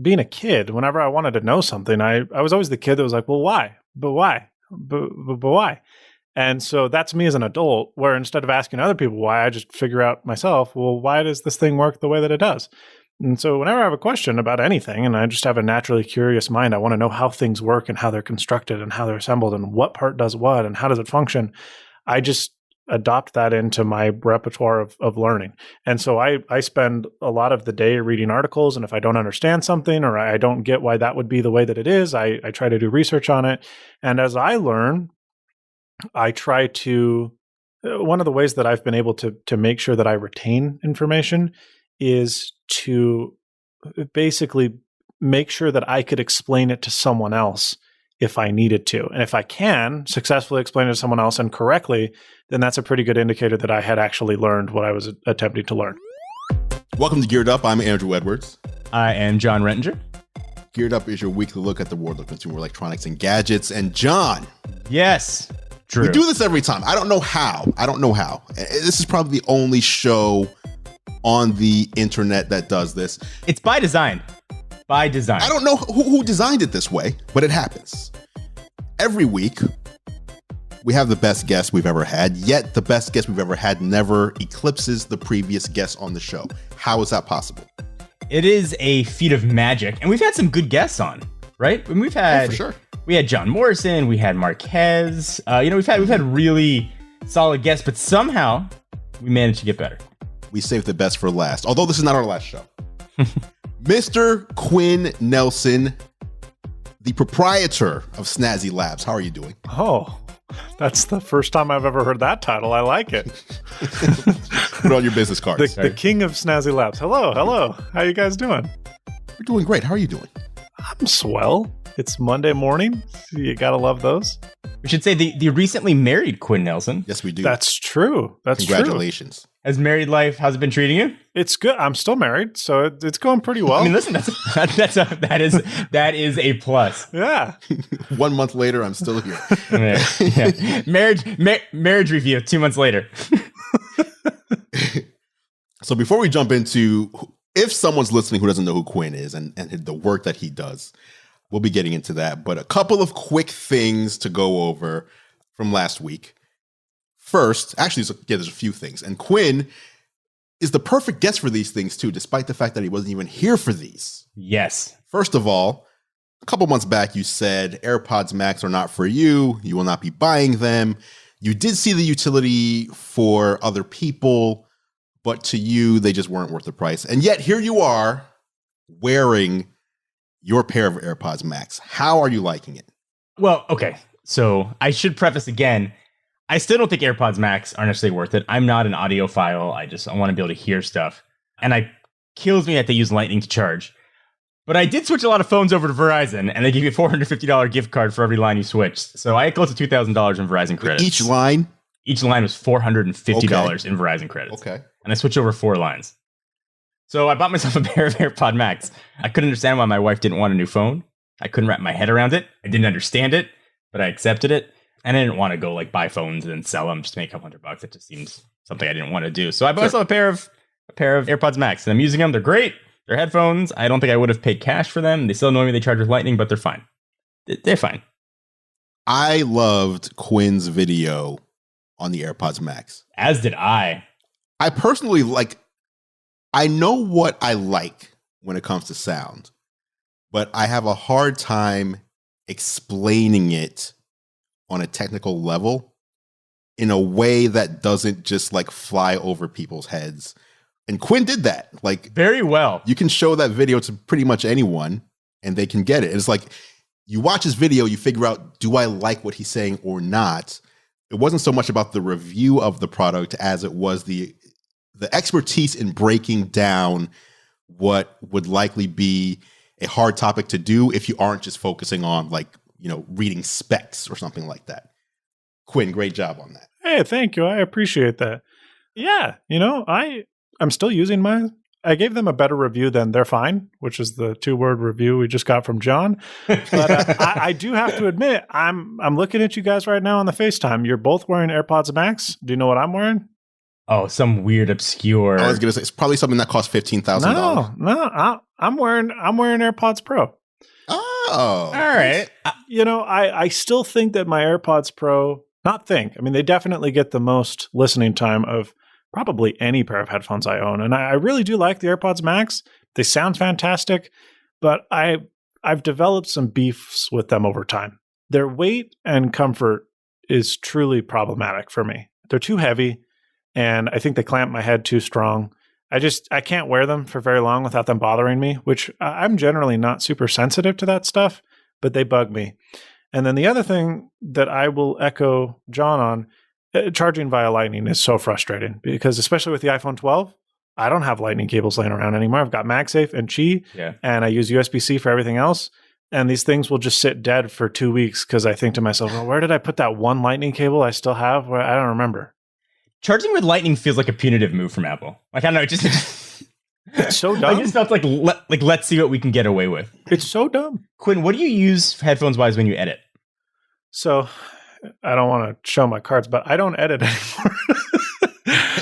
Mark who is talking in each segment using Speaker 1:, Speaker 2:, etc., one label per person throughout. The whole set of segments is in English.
Speaker 1: being a kid, whenever I wanted to know something, I was always the kid that was like, well, why? But why? But why? And so that's me as an adult, where instead of asking other people why, I just figure out myself, well, why does this thing work the way that it does? And so whenever I have a question about anything, and I just have a naturally curious mind, I want to know how things work and how they're constructed and how they're assembled and what part does what and how does it function. I just adopt that into my repertoire of learning. And so I spend a lot of the day reading articles. And if I don't understand something or I don't get why that would be the way that it is, I try to do research on it. And as I learn, I try to, one of the ways that I've been able to make sure that I retain information is to basically make sure that I could explain it to someone else if I needed to. And if I can successfully explain it to someone else and correctly, then that's a pretty good indicator that I had actually learned what I was attempting to learn.
Speaker 2: Welcome to Geared Up. I'm Andrew Edwards.
Speaker 3: I am John Rettinger.
Speaker 2: Geared Up is your weekly look at the world of consumer electronics and gadgets. And John.
Speaker 3: Yes, Drew.
Speaker 2: We do this every time. I don't know how. This is probably the only show on the internet that does this.
Speaker 3: It's by design. By design.
Speaker 2: I don't know who designed it this way, but it happens. Every week, we have the best guest we've ever had, yet the best guest we've ever had never eclipses the previous guest on the show. How is that possible?
Speaker 3: It is a feat of magic, and we've had some good guests on, right? And we've had,
Speaker 2: for sure.
Speaker 3: We had John Morrison, we had Marquez. We've had really solid guests, but somehow we managed to get better.
Speaker 2: We saved the best for last, although this is not our last show. Mr. Quinn Nelson, the proprietor of Snazzy Labs. How are you doing?
Speaker 1: Oh, that's the first time I've ever heard that title. I like it.
Speaker 2: Put on your business cards.
Speaker 1: The king of Snazzy Labs. Hello. How you guys doing?
Speaker 2: We're doing great. How are you doing?
Speaker 1: I'm swell. It's Monday morning. You gotta love those.
Speaker 3: We should say the recently married Quinn Nelson.
Speaker 2: Yes, we do.
Speaker 1: That's true.
Speaker 2: Congratulations.
Speaker 1: True.
Speaker 3: Has married life, how's it been treating you?
Speaker 1: It's good. I'm still married, so it's going pretty well.
Speaker 3: I mean, listen, that is a plus.
Speaker 1: Yeah.
Speaker 2: 1 month later, I'm still here.
Speaker 3: Yeah. Marriage review 2 months later.
Speaker 2: So before we jump into, if someone's listening who doesn't know who Quinn is and the work that he does, we'll be getting into that. But a couple of quick things to go over from last week. First, actually, there's a few things. And Quinn is the perfect guest for these things, too, despite the fact that he wasn't even here for these.
Speaker 3: Yes.
Speaker 2: First of all, a couple months back, you said AirPods Max are not for you. You will not be buying them. You did see the utility for other people, but to you, they just weren't worth the price. And yet, here you are wearing your pair of AirPods Max. How are you liking it?
Speaker 3: Well, okay. So I should preface again, I still don't think AirPods Max are necessarily worth it. I'm not an audiophile. I want to be able to hear stuff. And it kills me that they use Lightning to charge. But I did switch a lot of phones over to Verizon, and they give you a $450 gift card for every line you switched. So I had close to $2,000 in Verizon credits.
Speaker 2: Each line?
Speaker 3: Each line was $450 in Verizon credits.
Speaker 2: Okay.
Speaker 3: And I switched over 4 lines. So I bought myself a pair of AirPod Max. I couldn't understand why my wife didn't want a new phone. I couldn't wrap my head around it. I didn't understand it, but I accepted it. And I didn't want to go buy phones and then sell them just to make a couple $100. It just seems something I didn't want to do. So I bought myself a pair of AirPods Max, and I'm using them. They're great. They're headphones. I don't think I would have paid cash for them. They still annoy me. They charge with Lightning, but they're fine. They're fine.
Speaker 2: I loved Quinn's video on the AirPods Max.
Speaker 3: As did I.
Speaker 2: I personally I know what I like when it comes to sound, but I have a hard time explaining it on a technical level in a way that doesn't just fly over people's heads. And Quinn did that.
Speaker 3: Very well.
Speaker 2: You can show that video to pretty much anyone and they can get it. It's you watch his video, you figure out, do I like what he's saying or not? It wasn't so much about the review of the product as it was the expertise in breaking down what would likely be a hard topic to do if you aren't just focusing on reading specs or something like that. Quinn, great job on that.
Speaker 1: Hey, thank you. I appreciate that. Yeah, I'm still using mine. I gave them a better review than they're fine, which is the 2-word review we just got from John. But I do have to admit, I'm looking at you guys right now on the FaceTime. You're both wearing AirPods Max. Do you know what I'm wearing?
Speaker 3: Oh, some weird obscure.
Speaker 2: I was gonna say it's probably something that costs $15,000.
Speaker 1: No, I'm wearing AirPods Pro.
Speaker 2: Oh,
Speaker 3: All right.
Speaker 1: I still think that my AirPods Pro, I mean, they definitely get the most listening time of probably any pair of headphones I own. And I really do like the AirPods Max. They sound fantastic, but I've developed some beefs with them over time. Their weight and comfort is truly problematic for me. They're too heavy, and I think they clamp my head too strong. I can't wear them for very long without them bothering me, which I'm generally not super sensitive to that stuff, but they bug me. And then the other thing that I will echo John on, charging via Lightning is so frustrating because especially with the iPhone 12, I don't have Lightning cables laying around anymore. I've got MagSafe and Qi, and I use USB-C for everything else. And these things will just sit dead for 2 weeks because I think to myself, well, where did I put that one Lightning cable I still have? Well, I don't remember.
Speaker 3: Charging with Lightning feels like a punitive move from Apple. Like, I don't know,
Speaker 1: it's so dumb.
Speaker 3: I just felt like let's see what we can get away with.
Speaker 1: It's so dumb.
Speaker 3: Quinn, what do you use headphones-wise when you edit?
Speaker 1: So, I don't want to show my cards, but I don't edit anymore.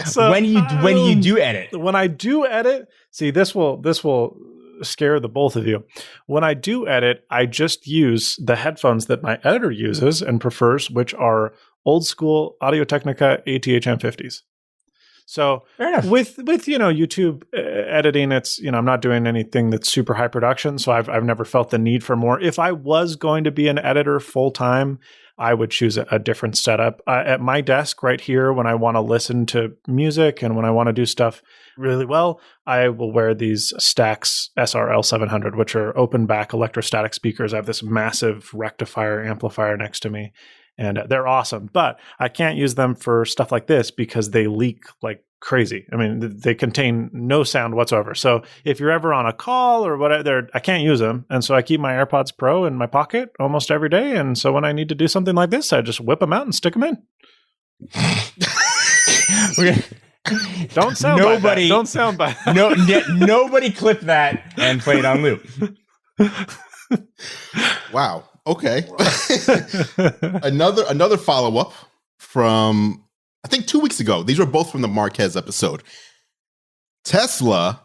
Speaker 1: So
Speaker 3: when you do edit,
Speaker 1: when I do edit, see this will scare the both of you. When I do edit, I just use the headphones that my editor uses and prefers, which are old school Audio-Technica ATH-M50s. So with YouTube editing, it's I'm not doing anything that's super high production, so I've never felt the need for more. If I was going to be an editor full time, I would choose a different setup. At my desk right here, when I want to listen to music and when I want to do stuff really well, I will wear these Stax SRL 700, which are open back electrostatic speakers. I have this massive rectifier amplifier next to me, and they're awesome. But I can't use them for stuff like this because they leak like crazy. I mean, they contain no sound whatsoever. So if you're ever on a call or whatever, I can't use them. And so I keep my AirPods Pro in my pocket almost every day. And so when I need to do something like this, I just whip them out and stick them in. Don't sound
Speaker 3: nobody.
Speaker 1: Don't sound by that.
Speaker 3: Nobody clip that and play it on loop.
Speaker 2: Wow. Okay. Another follow-up from I think 2 weeks ago. These were both from the Marquez episode. Tesla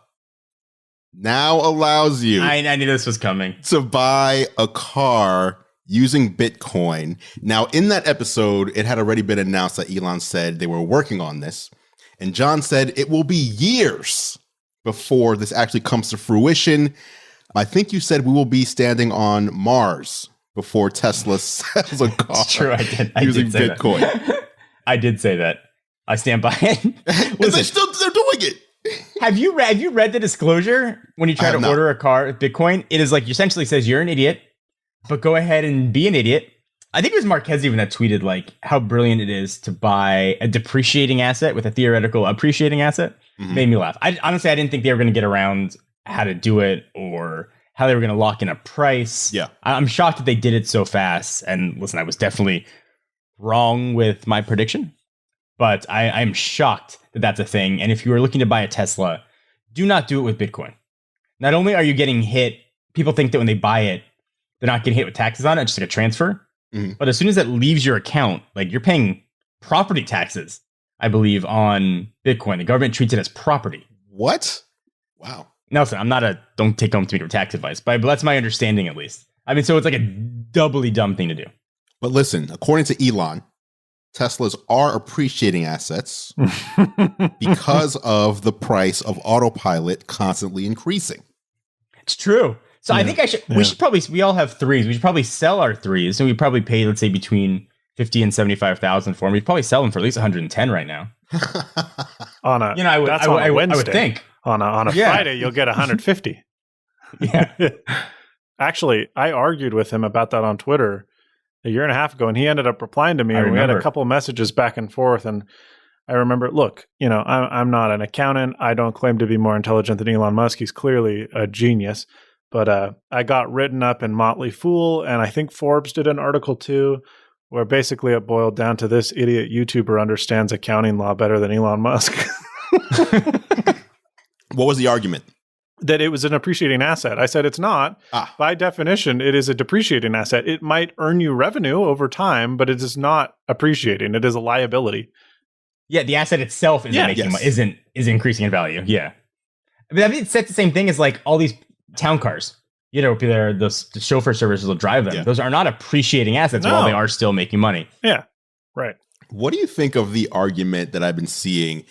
Speaker 2: now allows you
Speaker 3: I knew this was coming
Speaker 2: to buy a car using Bitcoin. Now, in that episode, it had already been announced that Elon said they were working on this. And John said it will be years before this actually comes to fruition. I think you said we will be standing on Mars before Tesla sells a car.
Speaker 3: It's true, I did.
Speaker 2: Using Bitcoin.
Speaker 3: That. I did say that. I stand by it.
Speaker 2: Listen, they're doing it.
Speaker 3: Have you read the disclosure when you try to order a car with Bitcoin? It is like essentially says you're an idiot, but go ahead and be an idiot. I think it was Marquez even that tweeted like how brilliant it is to buy a depreciating asset with a theoretical appreciating asset. Mm-hmm. Made me laugh. I didn't think they were going to get around how to do it or how they were going to lock in a price.
Speaker 2: Yeah,
Speaker 3: I'm shocked that they did it so fast. And listen, I was definitely wrong with my prediction, but I'm shocked that that's a thing. And if you are looking to buy a Tesla, do not do it with Bitcoin. Not only are you getting hit, people think that when they buy it, they're not getting hit with taxes on it, just like a transfer. Mm-hmm. But as soon as that leaves your account, like you're paying property taxes, I believe, on Bitcoin. The government treats it as property.
Speaker 2: What? Wow.
Speaker 3: Nelson, don't take home to me for tax advice, but that's my understanding at least. I mean, so it's like a doubly dumb thing to do.
Speaker 2: But listen, according to Elon, Teslas are appreciating assets because of the price of autopilot constantly increasing.
Speaker 3: It's true. So I think we all have threes. We should probably sell our threes, and we probably pay, let's say, between 50 and 75,000 for them. We'd probably sell them for at least 110 right now. I would think
Speaker 1: on a Friday you'll get 150.
Speaker 3: Yeah.
Speaker 1: Actually, I argued with him about that on Twitter a year and a half ago, and he ended up replying to me, and we had a couple of messages back and forth. And I remember, look, I'm not an accountant. I don't claim to be more intelligent than Elon Musk. He's clearly a genius. But I got written up in Motley Fool, and I think Forbes did an article too, where basically it boiled down to this idiot YouTuber understands accounting law better than Elon Musk.
Speaker 2: What was the argument?
Speaker 1: That it was an appreciating asset. I said it's not. By definition, it is a depreciating asset. It might earn you revenue over time, but it is not appreciating. It is a liability.
Speaker 3: Yeah, the asset itself isn't making money, is increasing in value. Yeah. I mean, it's the same thing as like all these town cars. You know, the chauffeur services will drive them.
Speaker 2: Yeah.
Speaker 3: Those are not appreciating assets while they are still making money.
Speaker 1: Yeah, right.
Speaker 2: What do you think of the argument that I've been seeing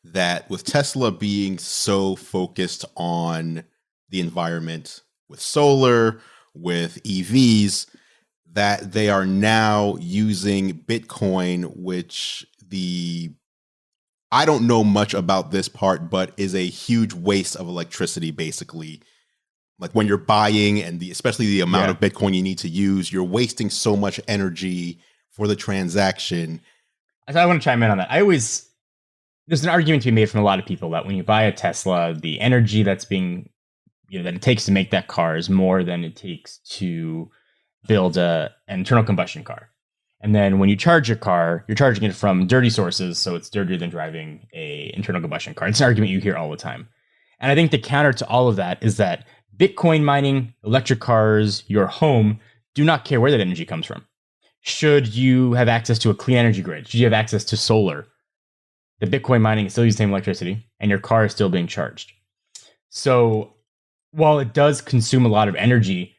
Speaker 2: that with Tesla being so focused on the environment with solar, with EVs, that they are now using Bitcoin, which I don't know much about this part, but is a huge waste of electricity, basically. Like when you're buying and especially the amount of Bitcoin you need to use, you're wasting so much energy for the transaction.
Speaker 3: I want to chime in on that. There's an argument to be made from a lot of people that when you buy a Tesla, the energy that's being, that it takes to make that car is more than it takes to build an internal combustion car. And then when you charge your car, you're charging it from dirty sources, so it's dirtier than driving a internal combustion car. It's an argument you hear all the time. And I think the counter to all of that is that Bitcoin mining, electric cars, your home do not care where that energy comes from. Should you have access to a clean energy grid? Should you have access to solar? The Bitcoin mining is still using the same electricity, and your car is still being charged. So while it does consume a lot of energy,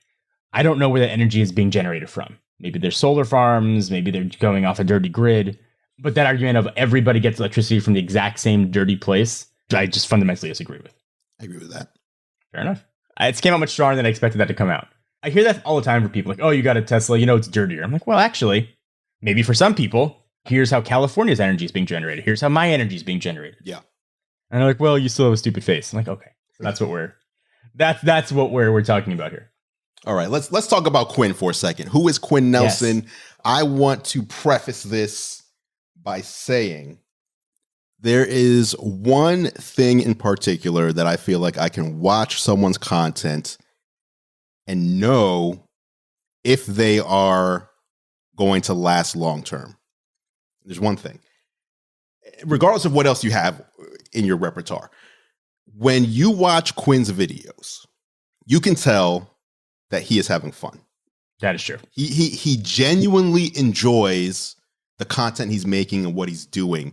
Speaker 3: I don't know where that energy is being generated from. Maybe there's solar farms, maybe they're going off a dirty grid. But that argument of everybody gets electricity from the exact same dirty place, I just fundamentally disagree with.
Speaker 2: I agree with that.
Speaker 3: Fair enough. It came out much stronger than I expected that to come out. I hear that all the time for people like, oh, you got a Tesla, it's dirtier. I'm like, well, actually, maybe for some people, here's how California's energy is being generated. Here's how my energy is being generated.
Speaker 2: Yeah.
Speaker 3: And they're like, well, you still have a stupid face. I'm like, okay, so that's what we're talking about here.
Speaker 2: All right, let's talk about Quinn for a second. Who is Quinn Nelson?
Speaker 3: Yes.
Speaker 2: I want to preface this by saying there is one thing in particular that I feel like I can watch someone's content and know if they are going to last long term. There's one thing. Regardless of what else you have in your repertoire, when you watch Quinn's videos, you can tell that he is having fun.
Speaker 3: That is true.
Speaker 2: He genuinely enjoys the content he's making and what he's doing,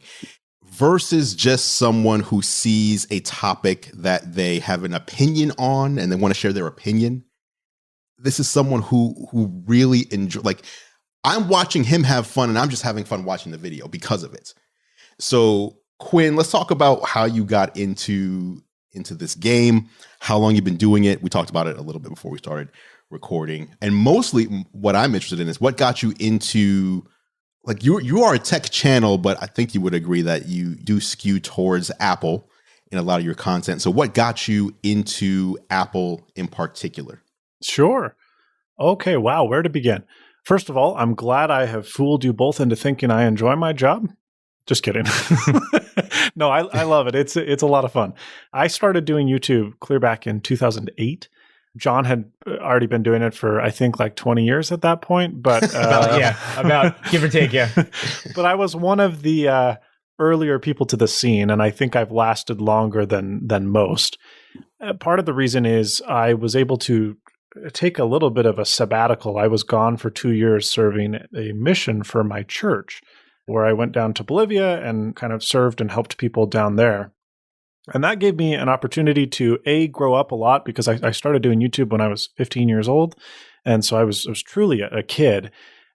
Speaker 2: versus just someone who sees a topic that they have an opinion on and they want to share their opinion. This is someone who really enjoy. Like, I'm watching him have fun, and I'm just having fun watching the video because of it. So, Quinn, let's talk about how you got into this game, how long you've been doing it. We talked about it a little bit before we started recording. And mostly what I'm interested in is what got you into, like, you are a tech channel, but I think you would agree that you do skew towards Apple in a lot of your content. So what got you into Apple in particular?
Speaker 1: Sure. Okay. Wow. Where to begin? First of all, I'm glad I have fooled you both into thinking I enjoy my job. Just kidding. No, I love it. It's a lot of fun. I started doing YouTube clear back in 2008. John had already been doing it for, I think, like 20 years at that point. But
Speaker 3: about give or take, yeah.
Speaker 1: But I was one of the earlier people to the scene, and I think I've lasted longer than most. Part of the reason is I was able to take a little bit of a sabbatical. I was gone for 2 years serving a mission for my church, where I went down to Bolivia and kind of served and helped people down there. And that gave me an opportunity to, grow up a lot, because I started doing YouTube when I was 15 years old. And so I was truly a kid.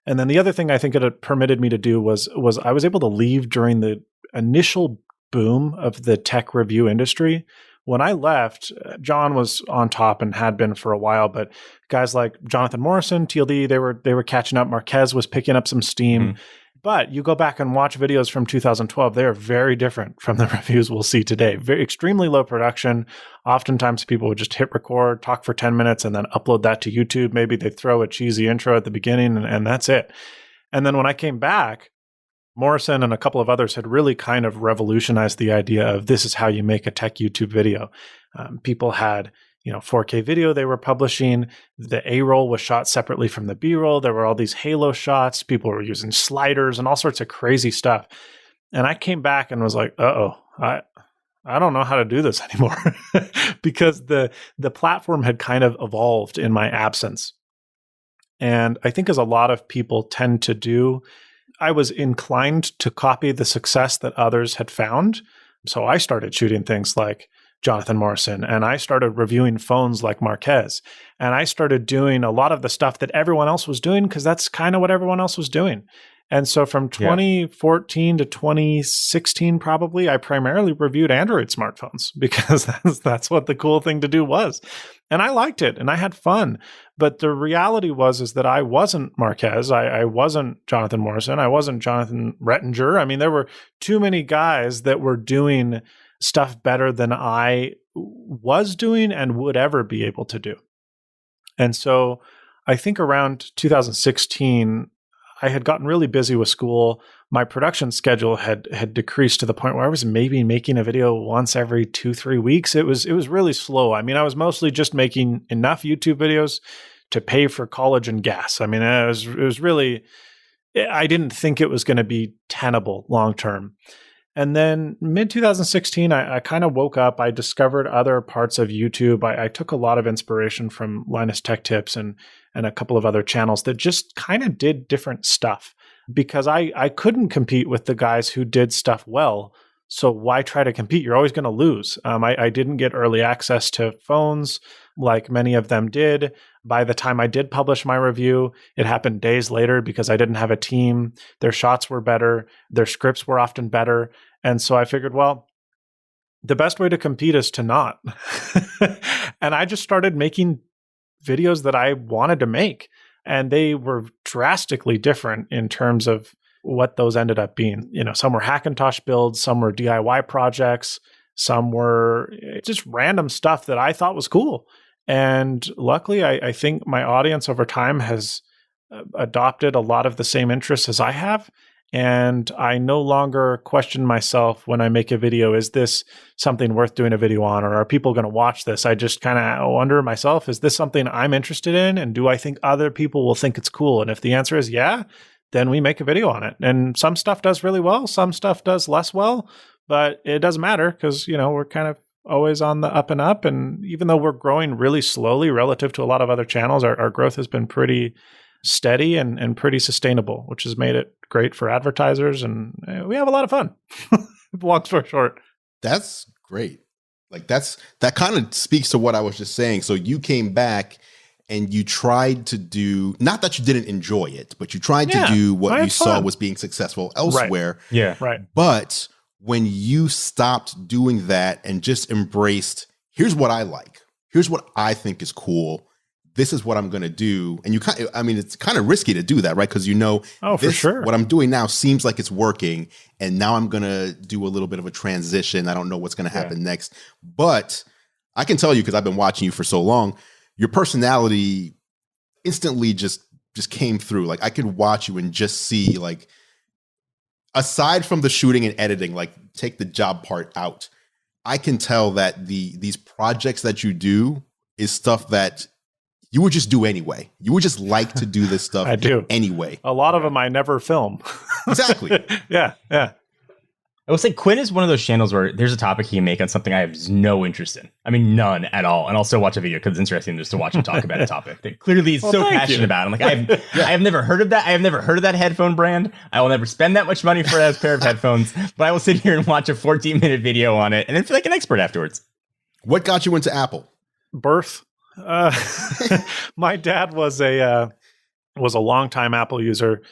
Speaker 1: And then the other thing I think it permitted me to do was I was able to leave during the initial boom of the tech review industry. When I left, John was on top and had been for a while, but guys like Jonathan Morrison, TLD, they were catching up. Marquez was picking up some steam. Mm-hmm. But you go back and watch videos from 2012, they are very different from the reviews we'll see today. Extremely low production. Oftentimes people would just hit record, talk for 10 minutes, and then upload that to YouTube. Maybe they throw a cheesy intro at the beginning, and that's it. And then when I came back, Morrison and a couple of others had really kind of revolutionized the idea of this is how you make a tech YouTube video. People had 4K video they were publishing. The A-roll was shot separately from the B-roll. There were all these halo shots. People were using sliders and all sorts of crazy stuff. And I came back and was like, I don't know how to do this anymore because the platform had kind of evolved in my absence. And I think as a lot of people tend to do, I was inclined to copy the success that others had found. So I started shooting things like Jonathan Morrison, and I started reviewing phones like Marquez, and I started doing a lot of the stuff that everyone else was doing because that's kind of what everyone else was doing. And so from 2014 to 2016, probably, I primarily reviewed Android smartphones because that's what the cool thing to do was. And I liked it and I had fun. But the reality is that I wasn't Marquez. I wasn't Jonathan Morrison. I wasn't Jonathan Rettinger. I mean, there were too many guys that were doing stuff better than I was doing and would ever be able to do. And so I think around 2016, I had gotten really busy with school. My production schedule had decreased to the point where I was maybe making a video once every 2-3 weeks. It was really slow. I mean, I was mostly just making enough YouTube videos to pay for college and gas. I mean, it was really, I didn't think it was going to be tenable long term. And then mid 2016, I kind of woke up. I discovered other parts of YouTube. I took a lot of inspiration from Linus Tech Tips and a couple of other channels that just kind of did different stuff because I couldn't compete with the guys who did stuff well. So why try to compete? You're always going to lose. I didn't get early access to phones like many of them did. By the time I did publish my review, it happened days later because I didn't have a team. Their shots were better. Their scripts were often better. And so I figured, well, the best way to compete is to not. And I just started making videos that I wanted to make. And they were drastically different in terms of what those ended up being. You know, some were Hackintosh builds, some were DIY projects, some were just random stuff that I thought was cool. And luckily, I think my audience over time has adopted a lot of the same interests as I have. And I no longer question myself when I make a video, is this something worth doing a video on? Or are people going to watch this? I just kind of wonder myself, is this something I'm interested in? And do I think other people will think it's cool? And if the answer is yeah, then we make a video on it. And some stuff does really well. Some stuff does less well. But it doesn't matter because, you know, we're kind of always on the up and up. And even though we're growing really slowly relative to a lot of other channels, our growth has been pretty steady and pretty sustainable, which has made it great for advertisers. And we have a lot of fun. Long story short.
Speaker 2: That's great. Like that kind of speaks to what I was just saying. So you came back and you tried to do, not that you didn't enjoy it, but you tried to do what you saw was being successful elsewhere.
Speaker 3: Right. Yeah.
Speaker 1: Right.
Speaker 2: But when you stopped doing that and just embraced, here's what I like, here's what I think is cool, this is what I'm going to do. And you kind of, I mean, it's kind of risky to do that, right? Because you know,
Speaker 1: for sure,
Speaker 2: what I'm doing now seems like it's working. And now I'm going to do a little bit of a transition. I don't know what's going to happen next. But I can tell you, because I've been watching you for so long, your personality instantly just came through. Like I could watch you and just see, like, aside from the shooting and editing, like take the job part out, I can tell that these projects that you do is stuff that you would just do anyway. You would just like to do this stuff
Speaker 1: I do.
Speaker 2: Anyway.
Speaker 1: A lot of them I never film.
Speaker 2: Exactly.
Speaker 1: Yeah.
Speaker 3: I will say Quinn is one of those channels where there's a topic he can make on something I have no interest in. I mean, none at all. And I'll still watch a video because it's interesting just to watch him talk about a topic that clearly he's so passionate about. I'm like, I have never heard of that. I have never heard of that headphone brand. I will never spend that much money for a pair of headphones, but I will sit here and watch a 14-minute video on it and then feel like an expert afterwards.
Speaker 2: What got you into Apple?
Speaker 1: Birth. My dad was a longtime Apple user.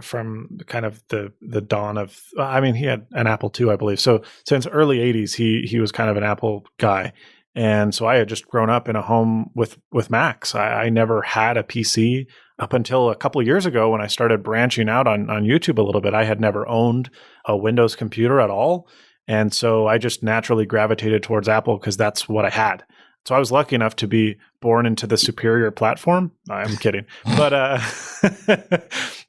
Speaker 1: From kind of the dawn of, I mean, he had an Apple II, I believe. So since early 80s, he was kind of an Apple guy. And so I had just grown up in a home with Macs. I never had a PC up until a couple of years ago when I started branching out on YouTube a little bit. I had never owned a Windows computer at all. And so I just naturally gravitated towards Apple because that's what I had. So I was lucky enough to be born into the superior platform. I'm kidding. But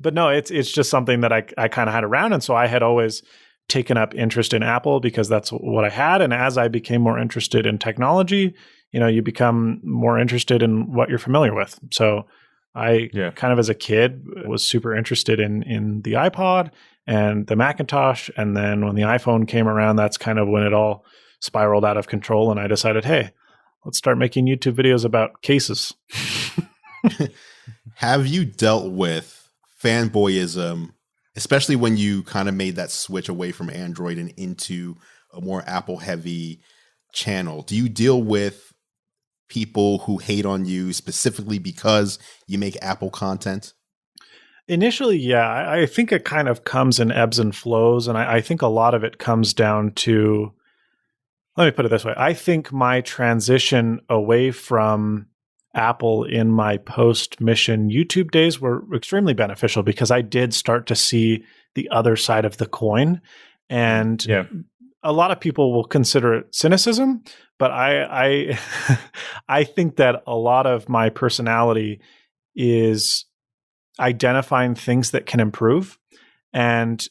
Speaker 1: but no, it's just something that I kind of had around. And so I had always taken up interest in Apple because that's what I had. And as I became more interested in technology, you know, you become more interested in what you're familiar with. So I kind of as a kid was super interested in the iPod and the Macintosh. And then when the iPhone came around, that's kind of when it all spiraled out of control. And I decided, hey, let's start making YouTube videos about cases.
Speaker 2: Have you dealt with fanboyism especially when you kind of made that switch away from Android and into a more Apple heavy channel. Do you deal with people who hate on you specifically because you make Apple content?
Speaker 1: Initially, yeah. I think it kind of comes in ebbs and flows. And I think a lot of it comes down to, let me put it this way. I think my transition away from Apple in my post-mission YouTube days were extremely beneficial because I did start to see the other side of the coin. And a lot of people will consider it cynicism, but I I think that a lot of my personality is identifying things that can improve and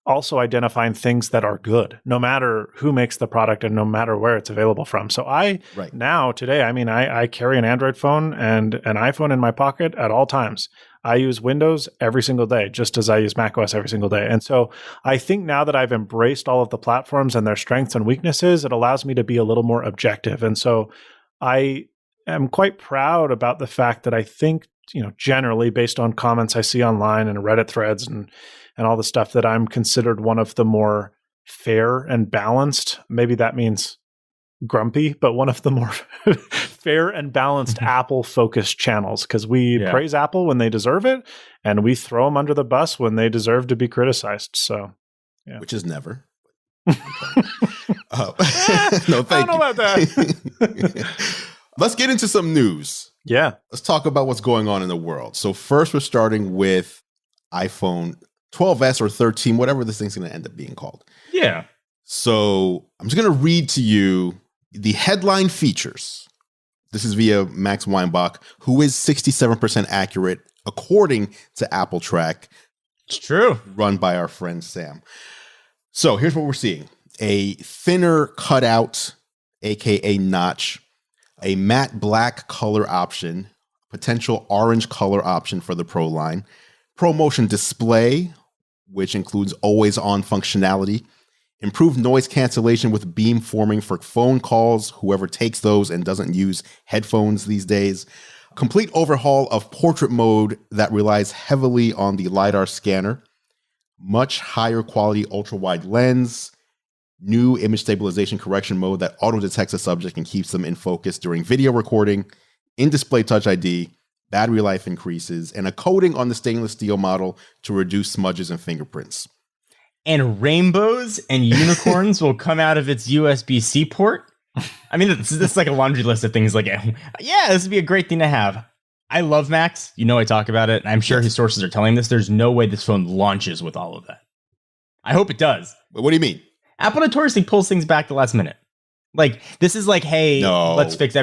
Speaker 1: also identifying things that are good, no matter who makes the product and no matter where it's available from. So now today, I carry an Android phone and an iPhone in my pocket at all times. I use Windows every single day, just as I use macOS every single day. And so I think now that I've embraced all of the platforms and their strengths and weaknesses, it allows me to be a little more objective. And so I am quite proud about the fact that I think, generally based on comments I see online and Reddit threads and all the stuff, that I'm considered one of the more fair and balanced, maybe that means grumpy, but one of the more fair and balanced Apple-focused channels, because we praise Apple when they deserve it, and we throw them under the bus when they deserve to be criticized. So,
Speaker 2: which is never. No, thank you.
Speaker 1: I don't know about that.
Speaker 2: Let's get into some news.
Speaker 1: Yeah.
Speaker 2: Let's talk about what's going on in the world. So first, we're starting with iPhone 12s or 13, whatever this thing's going to end up being called.
Speaker 3: Yeah.
Speaker 2: So I'm just going to read to you the headline features. This is via Max Weinbach, who is 67% accurate, according to Apple Track.
Speaker 3: It's true.
Speaker 2: Run by our friend Sam. So here's what we're seeing. A thinner cutout, aka notch, a matte black color option, potential orange color option for the Pro line, ProMotion display, which includes always-on functionality, improved noise cancellation with beam forming for phone calls, whoever takes those and doesn't use headphones these days, complete overhaul of portrait mode that relies heavily on the LiDAR scanner, much higher quality ultra-wide lens, new image stabilization correction mode that auto-detects a subject and keeps them in focus during video recording, in-display Touch ID, battery life increases, and a coating on the stainless steel model to reduce smudges and fingerprints.
Speaker 3: And rainbows and unicorns will come out of its USB-C port. I mean, this is like a laundry list of things like, yeah, this would be a great thing to have. I love Max. I talk about it. I'm sure his sources are telling this. There's no way this phone launches with all of that. I hope it does.
Speaker 2: But what do you mean?
Speaker 3: Apple notoriously pulls things back the last minute. Like, this is like, hey, let's fix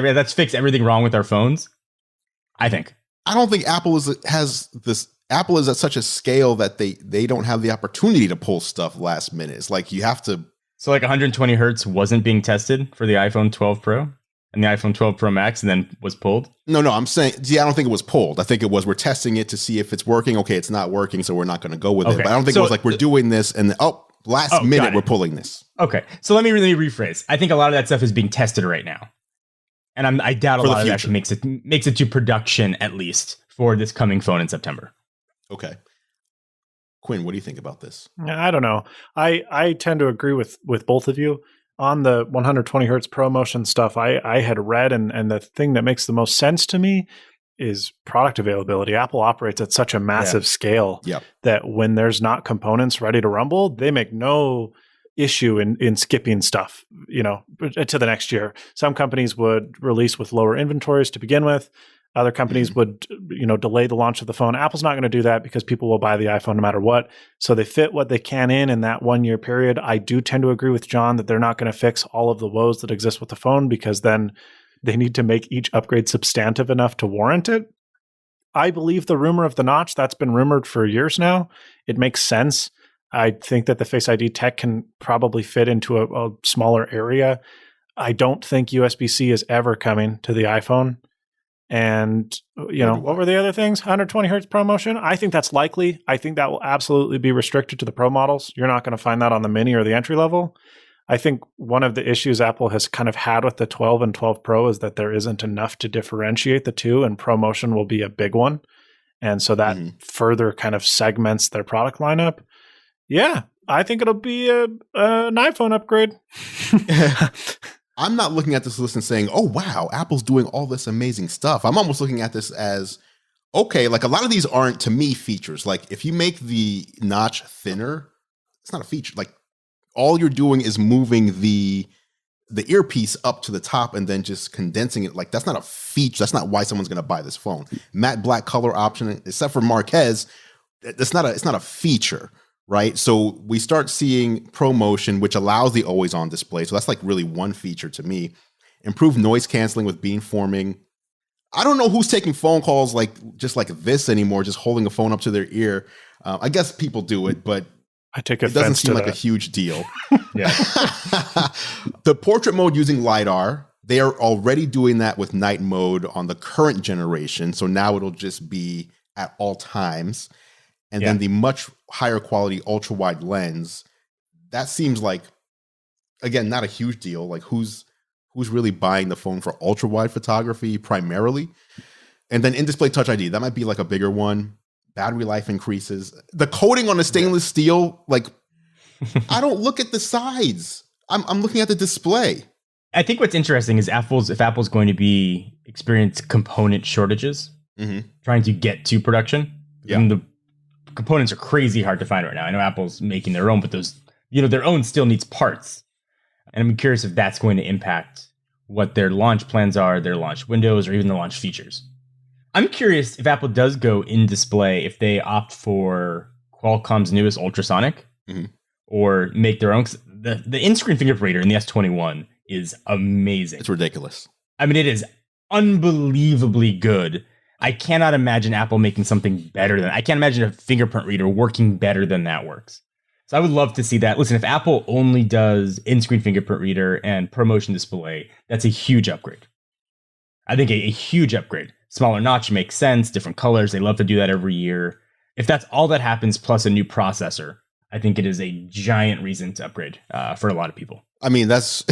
Speaker 3: everything wrong with our phones. I think.
Speaker 2: I don't think Apple is at such a scale that they don't have the opportunity to pull stuff last minute. It's like you have to.
Speaker 3: So like 120 hertz wasn't being tested for the iPhone 12 Pro and the iPhone 12 Pro Max and then was pulled?
Speaker 2: No, I'm saying, I don't think it was pulled. I think it was, we're testing it to see if it's working. Okay, it's not working, so we're not going to go with it. But I don't think it was like, we're doing this and last minute we're pulling this.
Speaker 3: Okay, so let me rephrase. I think a lot of that stuff is being tested right now. And I doubt a lot of that actually makes it to production, at least, for this coming phone in September.
Speaker 2: Okay. Quinn, what do you think about this?
Speaker 1: I don't know. I tend to agree with both of you. On the 120 hertz ProMotion stuff, I had read, and the thing that makes the most sense to me is product availability. Apple operates at such a massive scale that when there's not components ready to rumble, they make no issue in skipping stuff, to the next year. Some companies would release with lower inventories to begin with. Other companies would, delay the launch of the phone. Apple's not going to do that because people will buy the iPhone no matter what. So they fit what they can in that 1 year period. I do tend to agree with John that they're not going to fix all of the woes that exist with the phone because then they need to make each upgrade substantive enough to warrant it. I believe the rumor of the notch, that's been rumored for years now. It makes sense. I think that the Face ID tech can probably fit into a smaller area. I don't think USB-C is ever coming to the iPhone. And, what were the other things? 120 hertz ProMotion? I think that's likely. I think that will absolutely be restricted to the Pro models. You're not going to find that on the Mini or the entry level. I think one of the issues Apple has kind of had with the 12 and 12 Pro is that there isn't enough to differentiate the two, and ProMotion will be a big one. And so that further kind of segments their product lineup. Yeah, I think it'll be an iPhone upgrade.
Speaker 2: I'm not looking at this list and saying, oh, wow, Apple's doing all this amazing stuff. I'm almost looking at this as, okay, like a lot of these aren't, to me, features. Like if you make the notch thinner, it's not a feature. Like all you're doing is moving the earpiece up to the top and then just condensing it. Like that's not a feature. That's not why someone's going to buy this phone. Matte black color option, except for Marquez, it's not a feature. Right. So we start seeing ProMotion, which allows the always on display. So that's like really one feature to me. Improved noise canceling with beamforming. I don't know who's taking phone calls like just like this anymore, just holding a phone up to their ear. I guess people do it, but
Speaker 1: I take
Speaker 2: it doesn't seem like
Speaker 1: that.
Speaker 2: a huge deal.
Speaker 3: Yeah.
Speaker 2: The portrait mode using LiDAR, they are already doing that with night mode on the current generation. So now it'll just be at all times. And then the much higher quality ultra wide lens, that seems like, again, not a huge deal. Like who's really buying the phone for ultra wide photography primarily? And then in-display Touch ID, that might be like a bigger one. Battery life increases. The coating on the stainless steel, like I don't look at the sides. I'm looking at the display.
Speaker 3: I think what's interesting is if Apple's going to be experience component shortages, trying to get to production.
Speaker 2: Yeah.
Speaker 3: And the components are crazy hard to find right now. I know Apple's making their own, but those, their own still needs parts. And I'm curious if that's going to impact what their launch plans are, their launch windows, or even the launch features. I'm curious if Apple does go in display, if they opt for Qualcomm's newest ultrasonic or make their own. The in-screen fingerprint reader in the S21 is amazing.
Speaker 2: It's ridiculous.
Speaker 3: I mean, it is unbelievably good. I cannot imagine Apple making something better than. I can't imagine a fingerprint reader working better than that works. So I would love to see that. Listen, if Apple only does in-screen fingerprint reader and ProMotion display, that's a huge upgrade. I think a huge upgrade. Smaller notch makes sense, different colors. They love to do that every year. If that's all that happens, plus a new processor, I think it is a giant reason to upgrade for a lot of people.
Speaker 2: I mean, that's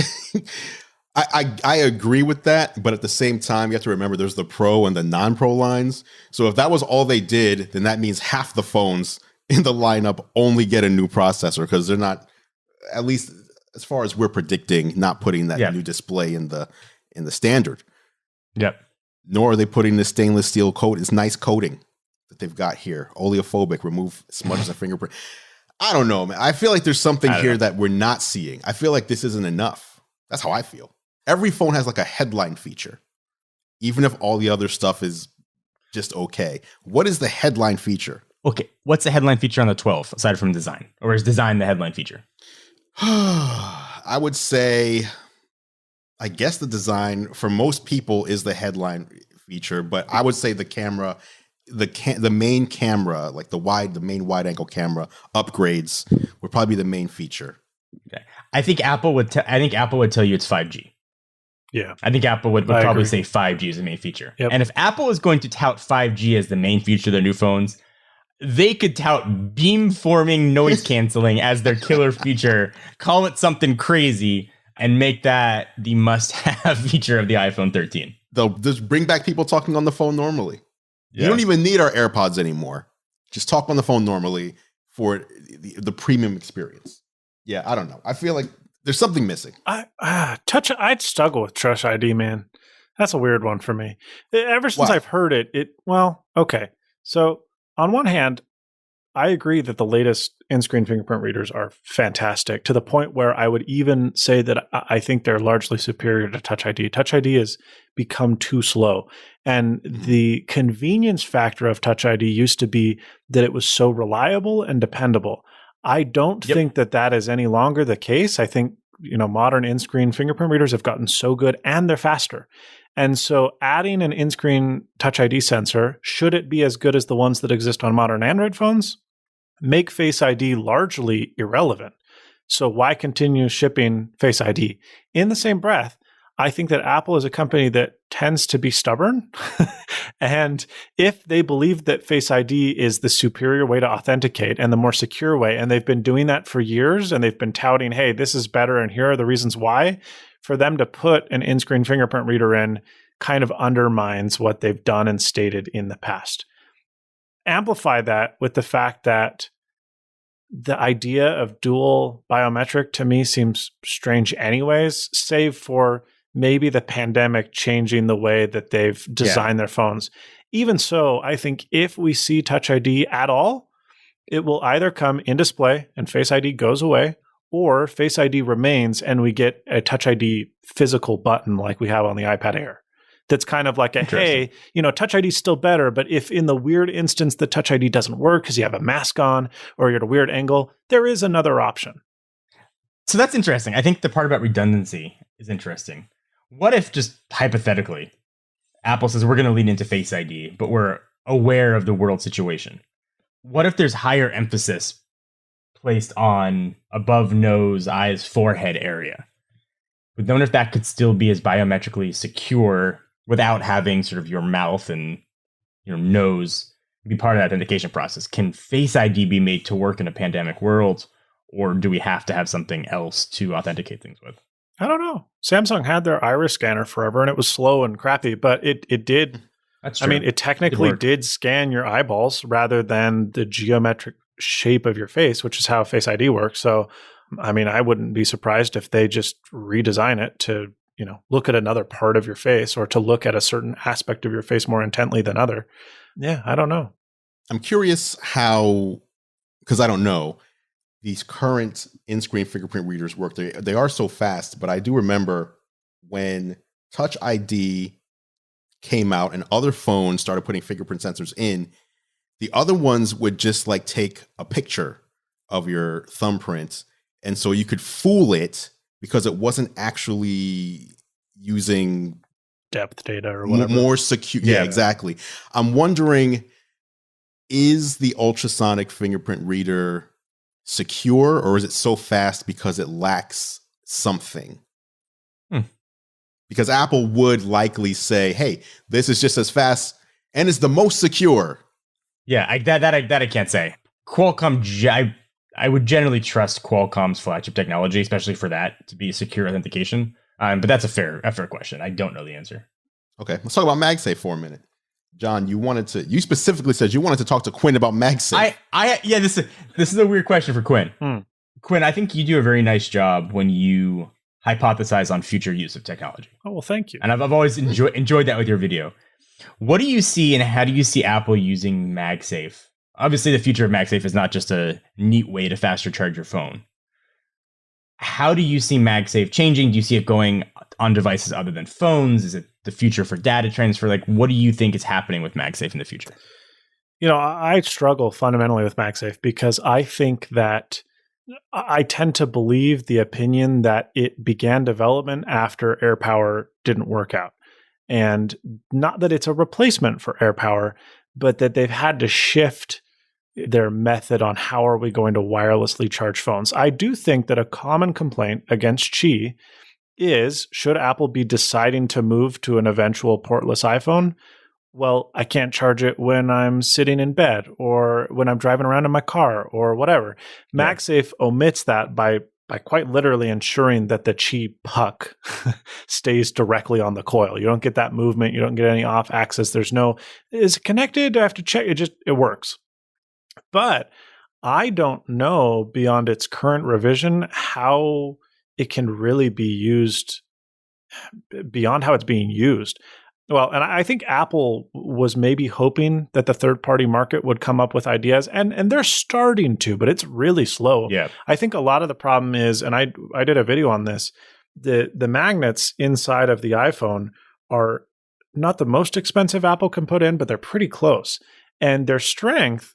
Speaker 2: I agree with that, but at the same time, you have to remember there's the Pro and the non-Pro lines. So if that was all they did, then that means half the phones in the lineup only get a new processor because they're not, at least as far as we're predicting, not putting that new display in the standard.
Speaker 3: Yep.
Speaker 2: Nor are they putting the stainless steel coat. It's nice coating that they've got here. Oleophobic, remove smudges and fingerprint. I don't know, man. I feel like there's something here that we're not seeing. I feel like this isn't enough. That's how I feel. Every phone has like a headline feature, even if all the other stuff is just okay. What is the headline feature?
Speaker 3: Okay, what's the headline feature on the 12 aside from design? Or is design the headline feature?
Speaker 2: I would say, I guess the design for most people is the headline feature, but I would say the camera, the main camera, like the main wide angle camera upgrades would probably be the main feature.
Speaker 3: Okay. I think Apple would tell you it's 5G.
Speaker 1: Yeah.
Speaker 3: I think Apple would probably say 5G is the main feature.
Speaker 1: Yep.
Speaker 3: And if Apple is going to tout 5G as the main feature of their new phones, they could tout beamforming noise canceling as their killer feature, call it something crazy, and make that the must-have feature of the iPhone 13.
Speaker 2: They'll just bring back people talking on the phone normally.
Speaker 3: Yeah.
Speaker 2: You don't even need our AirPods anymore. Just talk on the phone normally for the premium experience. Yeah, I don't know. I feel like there's something missing.
Speaker 1: I'd struggle with Touch ID, man. That's a weird one for me. Ever since I've heard it, okay. So on one hand, I agree that the latest in-screen fingerprint readers are fantastic to the point where I would even say that I think they're largely superior to Touch ID. Touch ID has become too slow. And the convenience factor of Touch ID used to be that it was so reliable and dependable. I don't think that is any longer the case. I think, modern in-screen fingerprint readers have gotten so good and they're faster. And so adding an in-screen Touch ID sensor, should it be as good as the ones that exist on modern Android phones, make Face ID largely irrelevant. So why continue shipping Face ID? In the same breath, I think that Apple is a company that tends to be stubborn. And if they believe that Face ID is the superior way to authenticate and the more secure way, and they've been doing that for years, and they've been touting, hey, this is better, and here are the reasons why, for them to put an in-screen fingerprint reader in kind of undermines what they've done and stated in the past. amplify that with the fact that the idea of dual biometric to me seems strange anyways, save for maybe the pandemic changing the way that they've designed their phones. Even so, I think if we see Touch ID at all, it will either come in display and Face ID goes away, or Face ID remains and we get a Touch ID physical button like we have on the iPad Air. That's kind of like a, hey, Touch ID is still better, but if in the weird instance the Touch ID doesn't work because you have a mask on or you're at a weird angle, there is another option.
Speaker 3: So that's interesting. I think the part about redundancy is interesting. What if, just hypothetically, Apple says we're going to lean into Face ID, but we're aware of the world situation? What if there's higher emphasis placed on above nose, eyes, forehead area? But wonder if that could still be as biometrically secure without having sort of your mouth and your nose be part of that authentication process. Can Face ID be made to work in a pandemic world, or do we have to have something else to authenticate things with?
Speaker 1: I don't know. Samsung had their iris scanner forever, and it was slow and crappy, but it did.
Speaker 3: That's true.
Speaker 1: I mean, it technically did scan your eyeballs rather than the geometric shape of your face, which is how Face ID works. So, I mean, I wouldn't be surprised if they just redesign it to, look at another part of your face or to look at a certain aspect of your face more intently than other. Yeah, I don't know.
Speaker 2: I'm curious how, because I don't know, these current in-screen fingerprint readers work. They are so fast, but I do remember when Touch ID came out and other phones started putting fingerprint sensors in, the other ones would just like take a picture of your thumbprint. And so you could fool it because it wasn't actually using
Speaker 1: depth data or whatever.
Speaker 2: More secure. Yeah, exactly. I'm wondering, is the ultrasonic fingerprint reader secure, or is it so fast because it lacks something? Because Apple would likely say, hey, this is just as fast and it's the most secure.
Speaker 3: Yeah, I can't say. Qualcomm, I would generally trust Qualcomm's flagship technology, especially for that to be secure authentication. But that's a fair question. I don't know the answer.
Speaker 2: Okay, let's talk about MagSafe for a minute. John, you specifically said you wanted to talk to Quinn about MagSafe.
Speaker 3: This is a weird question for Quinn. Quinn, I think you do a very nice job when you hypothesize on future use of technology.
Speaker 1: Oh, well, thank you.
Speaker 3: And I've always enjoyed that with your video. What do you see, and how do you see Apple using MagSafe? Obviously, the future of MagSafe is not just a neat way to faster charge your phone. How do you see MagSafe changing? Do you see it going on devices other than phones? Is it the future for data transfer? Like, what do you think is happening with MagSafe in the future?
Speaker 1: I struggle fundamentally with MagSafe because I think that I tend to believe the opinion that it began development after AirPower didn't work out. And not that it's a replacement for AirPower, but that they've had to shift their method on how are we going to wirelessly charge phones. I do think that a common complaint against Qi is, should Apple be deciding to move to an eventual portless iPhone? Well, I can't charge it when I'm sitting in bed or when I'm driving around in my car or whatever. Yeah. MagSafe omits that by quite literally ensuring that the Qi puck stays directly on the coil. You don't get that movement. You don't get any off axis. Is it connected? Do I have to check? It works. But I don't know beyond its current revision how it can really be used beyond how it's being used. Well, and I think Apple was maybe hoping that the third-party market would come up with ideas, and they're starting to, but it's really slow.
Speaker 3: Yeah.
Speaker 1: I think a lot of the problem is, and I did a video on this, the magnets inside of the iPhone are not the most expensive Apple can put in, but they're pretty close. And their strength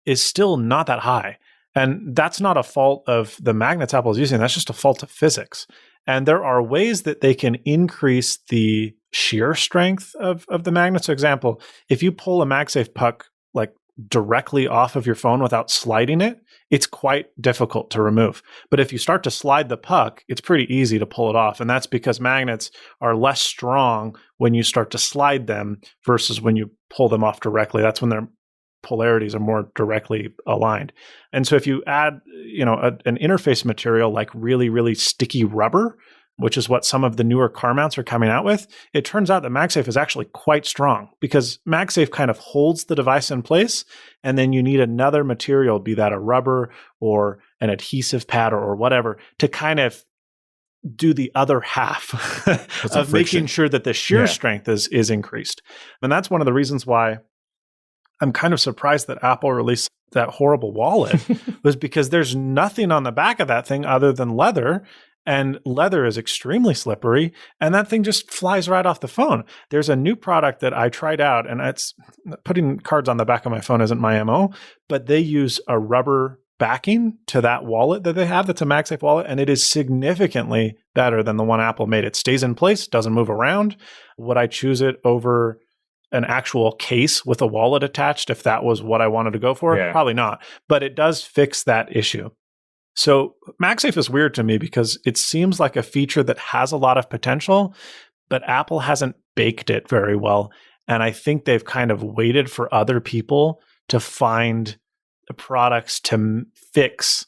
Speaker 1: is still not that high. And that's not a fault of the magnets Apple's using. That's just a fault of physics. And there are ways that they can increase the shear strength of the magnets. For example, if you pull a MagSafe puck like directly off of your phone without sliding it, it's quite difficult to remove. But if you start to slide the puck, it's pretty easy to pull it off. And that's because magnets are less strong when you start to slide them versus when you pull them off directly. That's when their polarities are more directly aligned. And so if you add, an interface material like really, really sticky rubber, which is what some of the newer car mounts are coming out with, it turns out that MagSafe is actually quite strong because MagSafe kind of holds the device in place, and then you need another material, be that a rubber or an adhesive pad or whatever, to kind of do the other half of making sure that the shear strength is increased. And that's one of the reasons why I'm kind of surprised that Apple released that horrible wallet was because there's nothing on the back of that thing other than leather. And leather is extremely slippery, and that thing just flies right off the phone. There's a new product that I tried out, and it's putting cards on the back of my phone isn't my MO, but they use a rubber backing to that wallet that they have that's a MagSafe wallet, and it is significantly better than the one Apple made. It stays in place, doesn't move around. Would I choose it over an actual case with a wallet attached if that was what I wanted to go for?
Speaker 3: Yeah.
Speaker 1: Probably not, but it does fix that issue. So MagSafe is weird to me because it seems like a feature that has a lot of potential, but Apple hasn't baked it very well. And I think they've kind of waited for other people to find the products to fix.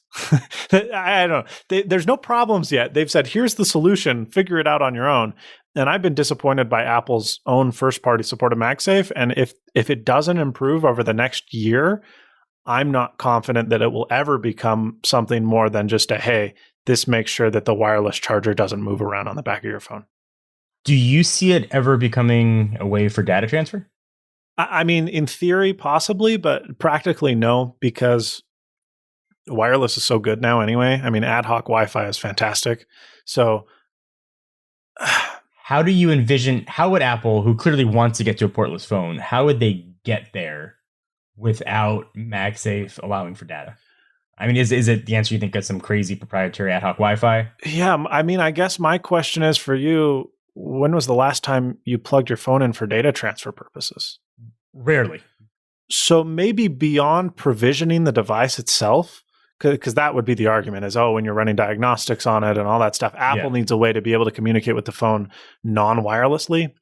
Speaker 1: I don't know. There's no problems yet. They've said, here's the solution, figure it out on your own. And I've been disappointed by Apple's own first-party support of MagSafe. And if it doesn't improve over the next year, I'm not confident that it will ever become something more than just a, hey, this makes sure that the wireless charger doesn't move around on the back of your phone.
Speaker 3: Do you see it ever becoming a way for data transfer?
Speaker 1: I mean, in theory, possibly, but practically no, because wireless is so good now anyway. I mean, ad hoc Wi-Fi is fantastic. So
Speaker 3: how do you envision, how would Apple, who clearly wants to get to a portless phone, how would they get there without MagSafe allowing for data? I mean, is it the answer you think is some crazy proprietary ad hoc Wi-Fi?
Speaker 1: Yeah, I mean, I guess my question is for you, when was the last time you plugged your phone in for data transfer purposes?
Speaker 3: Rarely.
Speaker 1: So maybe beyond provisioning the device itself, because that would be the argument is, when you're running diagnostics on it and all that stuff, Apple needs a way to be able to communicate with the phone non-wirelessly.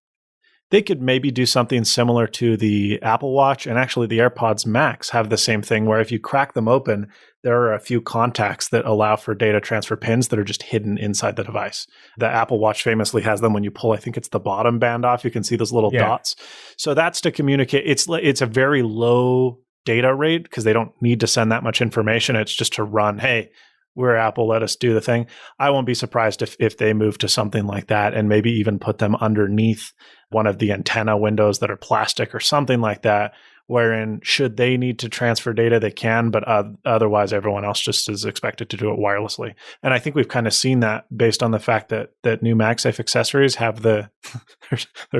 Speaker 1: They could maybe do something similar to the Apple Watch, and actually the AirPods Max have the same thing where if you crack them open, there are a few contacts that allow for data transfer pins that are just hidden inside the device. The Apple Watch famously has them when you pull, I think it's the bottom band off, you can see those little dots. So that's to communicate. It's a very low data rate because they don't need to send that much information. It's just to run, hey, we're Apple, let us do the thing. I won't be surprised if they move to something like that and maybe even put them underneath one of the antenna windows that are plastic or something like that, wherein should they need to transfer data, they can, but otherwise everyone else just is expected to do it wirelessly. And I think we've kind of seen that based on the fact that new MagSafe accessories have they're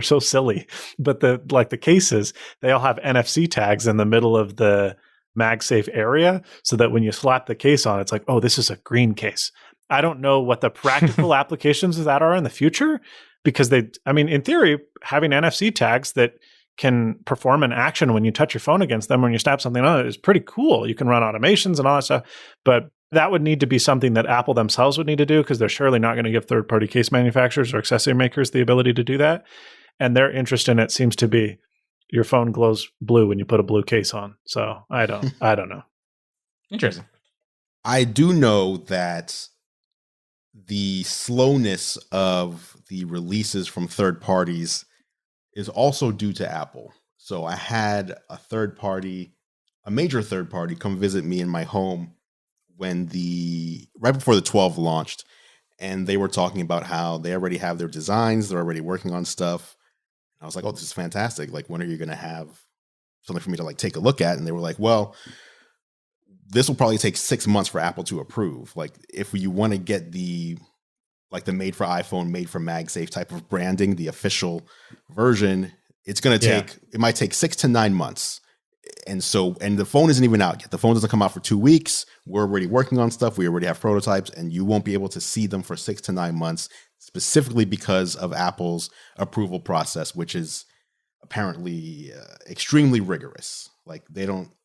Speaker 1: so silly, but the cases, they all have NFC tags in the middle of the MagSafe area so that when you slap the case on, it's like, oh, this is a green case. I don't know what the practical applications of that are in the future because in theory, having NFC tags that can perform an action when you touch your phone against them, when you snap something on it is pretty cool. You can run automations and all that stuff, but that would need to be something that Apple themselves would need to do because they're surely not going to give third-party case manufacturers or accessory makers the ability to do that. And their interest in it seems to be your phone glows blue when you put a blue case on. So I don't know.
Speaker 3: Interesting.
Speaker 2: I do know that the slowness of the releases from third parties is also due to Apple. So I had a major third party come visit me in my home right before the 12 launched. And they were talking about how they already have their designs. They're already working on stuff. I was like, oh, this is fantastic. Like, when are you going to have something for me to take a look at? And they were like, well, this will probably take 6 months for Apple to approve. Like, if you want to get the made for iPhone, made for MagSafe type of branding, the official version, it's going to it might take 6 to 9 months. And the phone isn't even out yet. The phone doesn't come out for 2 weeks. We're already working on stuff. We already have prototypes, and you won't be able to see them for 6 to 9 months, specifically because of Apple's approval process, which is apparently extremely rigorous.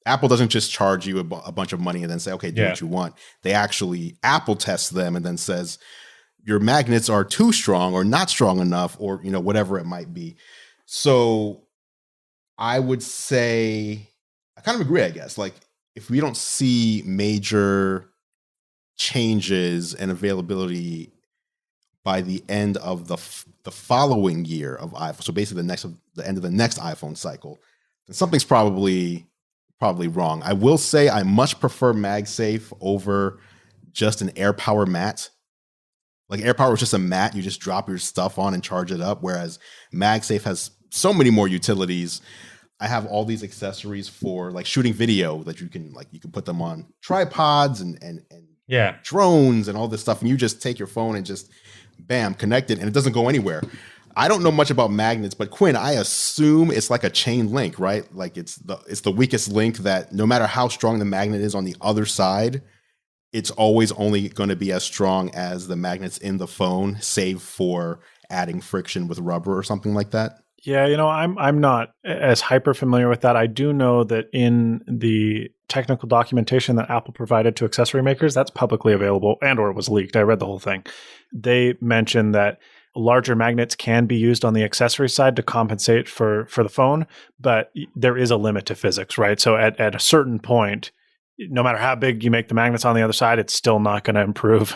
Speaker 2: Apple doesn't just charge you a bunch of money and then say, okay, do what you want. Apple tests them and then says, your magnets are too strong or not strong enough, or, whatever it might be. So I would say, I kind of agree, I guess. If we don't see major changes and availability by the end of the following year of iPhone. So basically the end of the next iPhone cycle, then something's probably wrong. I will say I much prefer MagSafe over just an AirPower mat. Like AirPower is just a mat you just drop your stuff on and charge it up, whereas MagSafe has so many more utilities. I have all these accessories for like shooting video that you can put them on tripods and drones and all this stuff, and you just take your phone and just bam, connect it, and it doesn't go anywhere. I don't know much about magnets, but Quinn, I assume it's like a chain link, right? Like it's the weakest link that no matter how strong the magnet is on the other side, it's always only going to be as strong as the magnets in the phone, save for adding friction with rubber or something like that.
Speaker 1: Yeah, I'm not as hyper familiar with that. I do know that in the technical documentation that Apple provided to accessory makers, that's publicly available or it was leaked. I read the whole thing. They mentioned that larger magnets can be used on the accessory side to compensate for the phone, but there is a limit to physics, right? So at a certain point, no matter how big you make the magnets on the other side, it's still not going to improve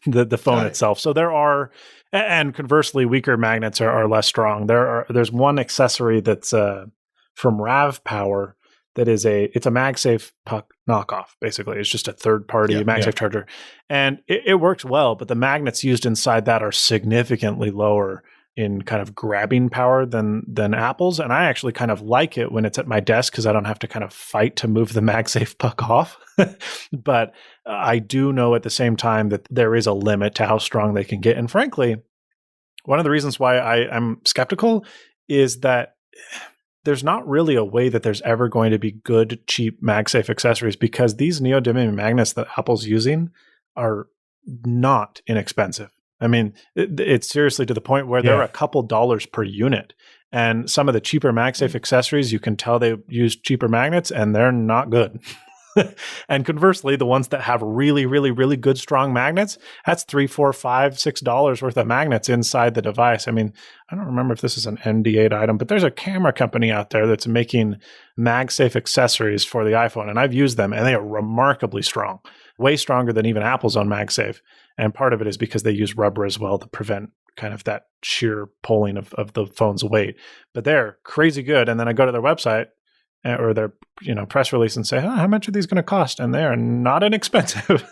Speaker 1: the phone itself. So there are, and conversely, weaker magnets are less strong. There's one accessory that's from Rav Power that it's a MagSafe puck knockoff. Basically, it's just a third party MagSafe charger, and it works well. But the magnets used inside that are significantly lower in kind of grabbing power than Apple's, and I actually kind of like it when it's at my desk because I don't have to kind of fight to move the MagSafe puck off. But I do know at the same time that there is a limit to how strong they can get. And frankly, one of the reasons why I'm skeptical is that there's not really a way that there's ever going to be good, cheap MagSafe accessories because these neodymium magnets that Apple's using are not inexpensive. I mean, it's seriously to the point where they're a couple dollars per unit. And some of the cheaper MagSafe accessories, you can tell they use cheaper magnets and they're not good. And conversely, the ones that have really, really, really good, strong magnets, that's $3, $4, $5, $6 worth of magnets inside the device. I mean, I don't remember if this is an NDA'd item, but there's a camera company out there that's making MagSafe accessories for the iPhone. And I've used them and they are remarkably strong, way stronger than even Apple's own MagSafe. And part of it is because they use rubber as well to prevent kind of that sheer pulling of the phone's weight. But they're crazy good. And then I go to their website or their press release and say, how much are these going to cost? And they're not inexpensive.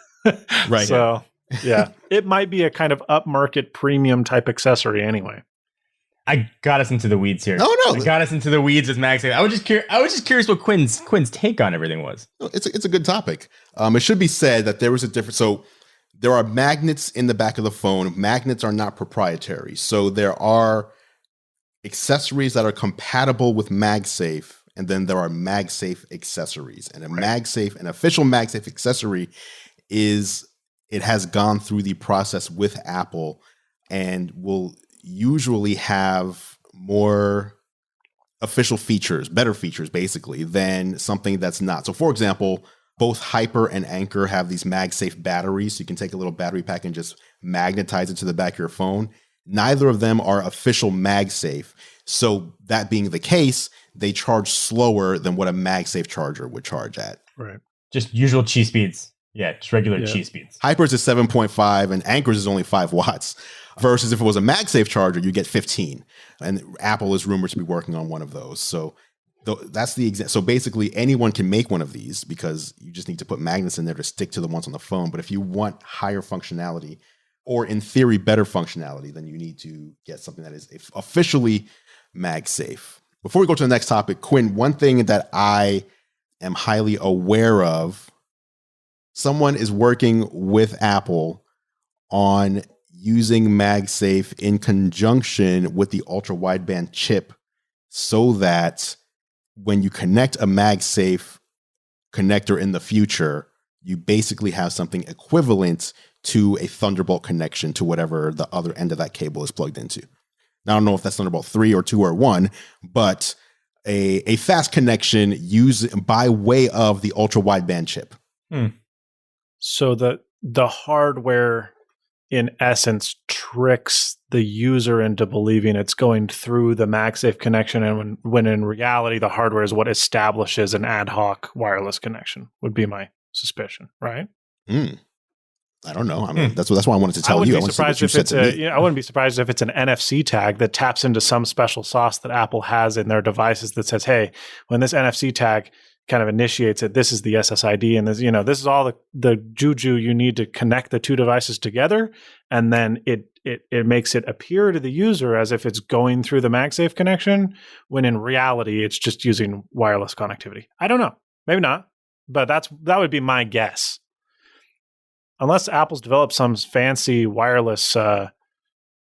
Speaker 2: Right.
Speaker 1: So, yeah, it might be a kind of upmarket premium type accessory anyway.
Speaker 3: I got us into the weeds here.
Speaker 2: No.
Speaker 3: I got us into the weeds with MagSafe. I was just curious what Quinn's take on everything was.
Speaker 2: It's a good topic. It should be said that there was a difference. So there are magnets in the back of the phone. Magnets are not proprietary. So there are accessories that are compatible with MagSafe, and then there are MagSafe accessories. And an official MagSafe accessory it has gone through the process with Apple and will usually have more official features, better features basically, than something that's not. So for example, both Hyper and Anchor have these MagSafe batteries. So you can take a little battery pack and just magnetize it to the back of your phone. Neither of them are official MagSafe. So that being the case, they charge slower than what a MagSafe charger would charge at.
Speaker 1: Right.
Speaker 3: Just usual Qi speeds. Yeah, just regular Qi speeds.
Speaker 2: Hyper's is 7.5 and Anchor's is only 5 watts. Versus if it was a MagSafe charger, you get 15. And Apple is rumored to be working on one of those. So that's the example. So basically anyone can make one of these because you just need to put magnets in there to stick to the ones on the phone. But if you want higher functionality or in theory better functionality, then you need to get something that is officially MagSafe. Before we go to the next topic, Quinn, one thing that I am highly aware of, someone is working with Apple on using MagSafe in conjunction with the ultra wideband chip so that when you connect a MagSafe connector in the future, you basically have something equivalent to a Thunderbolt connection to whatever the other end of that cable is plugged into. Now, I don't know if that's Thunderbolt 3 or 2 or 1, but a fast connection used by way of the ultra wideband chip.
Speaker 1: So the hardware in essence tricks the user into believing it's going through the MagSafe connection, and when in reality the hardware is what establishes an ad hoc wireless connection would be my suspicion, right?
Speaker 2: I don't know. I mean, that's why I wanted to
Speaker 1: I
Speaker 2: tell
Speaker 1: wouldn't
Speaker 2: you.
Speaker 1: be
Speaker 2: I want to see what
Speaker 1: surprised
Speaker 2: you
Speaker 1: if
Speaker 2: said
Speaker 1: it's
Speaker 2: to me.
Speaker 1: I wouldn't be surprised if it's an NFC tag that taps into some special sauce that Apple has in their devices that says, "Hey, when this NFC tag kind of initiates it, this is the SSID, and this is all the juju you need to connect the two devices together, and then it makes it appear to the user as if it's going through the MagSafe connection, when in reality it's just using wireless connectivity." I don't know, maybe not, but that would be my guess. Unless Apple's developed some fancy wireless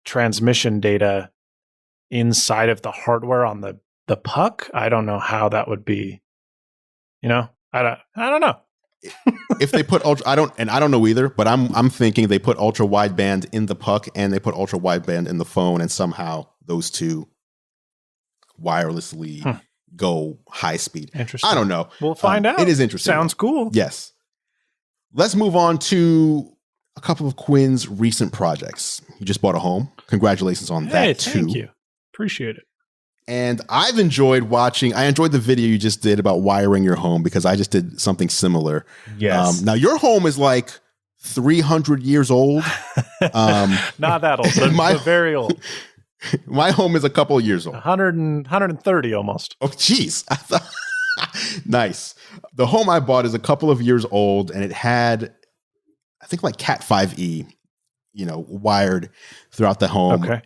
Speaker 1: transmission data inside of the hardware on the puck, I don't know how that would be. I don't know.
Speaker 2: If they put I don't know either, but I'm thinking they put ultra wideband in the puck and they put ultra wideband in the phone, and somehow those two wirelessly go high speed.
Speaker 1: Interesting.
Speaker 2: I don't know.
Speaker 1: We'll find out.
Speaker 2: It is interesting.
Speaker 1: Sounds cool.
Speaker 2: Yes. Let's move on to a couple of Quinn's recent projects. You just bought a home. Congratulations on that too.
Speaker 1: Thank you. Appreciate it.
Speaker 2: And I enjoyed the video you just did about wiring your home, because I just did something similar.
Speaker 3: Yes.
Speaker 2: Now your home is like 300 years old.
Speaker 1: Not that old, but very old.
Speaker 2: My home is a couple of years old.
Speaker 1: 130 almost.
Speaker 2: Oh, geez. Nice. The home I bought is a couple of years old, and it had, I think, like Cat 5e, wired throughout the home.
Speaker 1: Okay.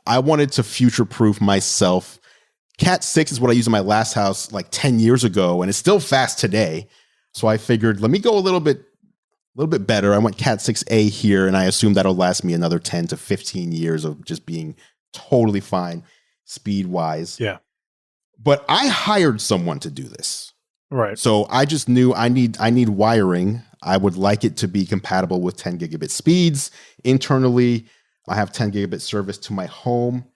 Speaker 2: I wanted to future-proof myself. Cat 6 is what I used in my last house like 10 years ago, and it's still fast today. So I figured, let me go a little bit better. I went Cat 6a here, and I assume that'll last me another 10 to 15 years of just being totally fine speed-wise.
Speaker 1: Yeah.
Speaker 2: But I hired someone to do this.
Speaker 1: Right.
Speaker 2: So I just knew I need wiring. I would like it to be compatible with 10 gigabit speeds internally. I have 10 gigabit service to my home.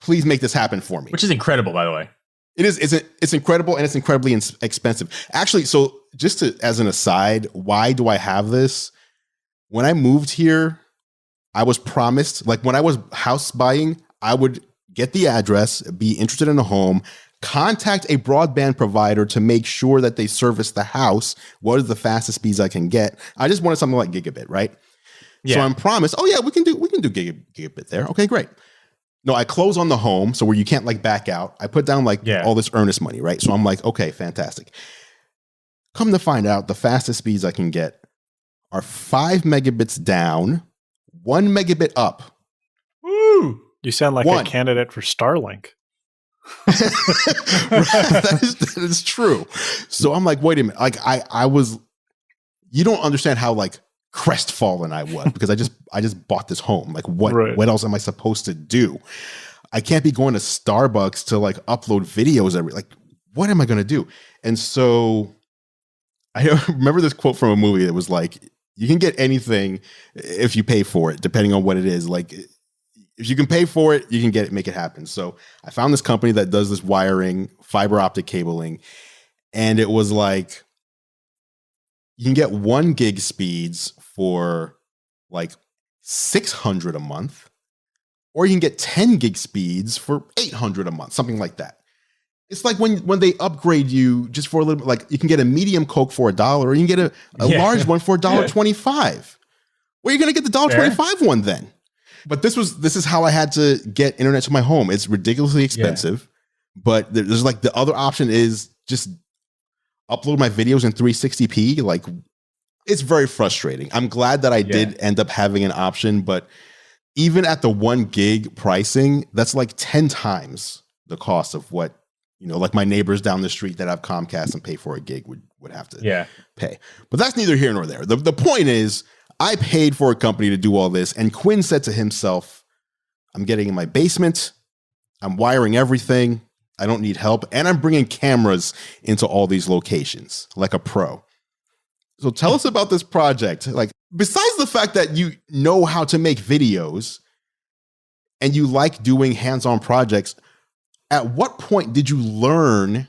Speaker 2: Please make this happen for me.
Speaker 3: Which is incredible, by the way.
Speaker 2: It is. It's incredible, and it's incredibly expensive. Actually, so just as an aside, why do I have this? When I moved here, I was promised, like when I was house buying, I would get the address, be interested in a home, contact a broadband provider to make sure that they service the house. What are the fastest speeds I can get? I just wanted something like gigabit, right? Yeah. So I'm promised, oh yeah, we can do gigabit there. Okay, great. No, I close on the home, so where you can't like back out. I put down all this earnest money, right? So I'm like, okay, fantastic. Come to find out, the fastest speeds I can get are 5 megabits down, 1 megabit up.
Speaker 1: Woo! You sound like a candidate for Starlink.
Speaker 2: that is true. So I'm like, wait a minute. Like I was, you don't understand how like crestfallen I was, because I just bought this home. Like what else am I supposed to do? I can't be going to Starbucks to like upload videos what am I going to do? And so I remember this quote from a movie that was like, you can get anything if you pay for it, depending on what it is. Like if you can pay for it, you can get it, make it happen. So I found this company that does this wiring, fiber optic cabling, and it was like, you can get 1 gig speeds for like $600 a month, or you can get 10 gig speeds for $800 a month, something like that. It's like when they upgrade you just for a little bit, like you can get a medium Coke for $1, or you can get a large one for $1.25. Where are you going to get the $1.25 one then? But this is how I had to get internet to my home. It's ridiculously expensive, but there's like the other option is just upload my videos in 360p. Like it's very frustrating. I'm glad that I did end up having an option, but even at the 1 gig pricing, that's like 10 times the cost of what, like my neighbors down the street that have Comcast and pay for a gig would have to pay. But that's neither here nor there. The point is, I paid for a company to do all this, and Quinn said to himself, I'm getting in my basement, I'm wiring everything, I don't need help, and I'm bringing cameras into all these locations like a pro. So tell us about this project. Like, besides the fact that you know how to make videos and you like doing hands-on projects, at what point did you learn,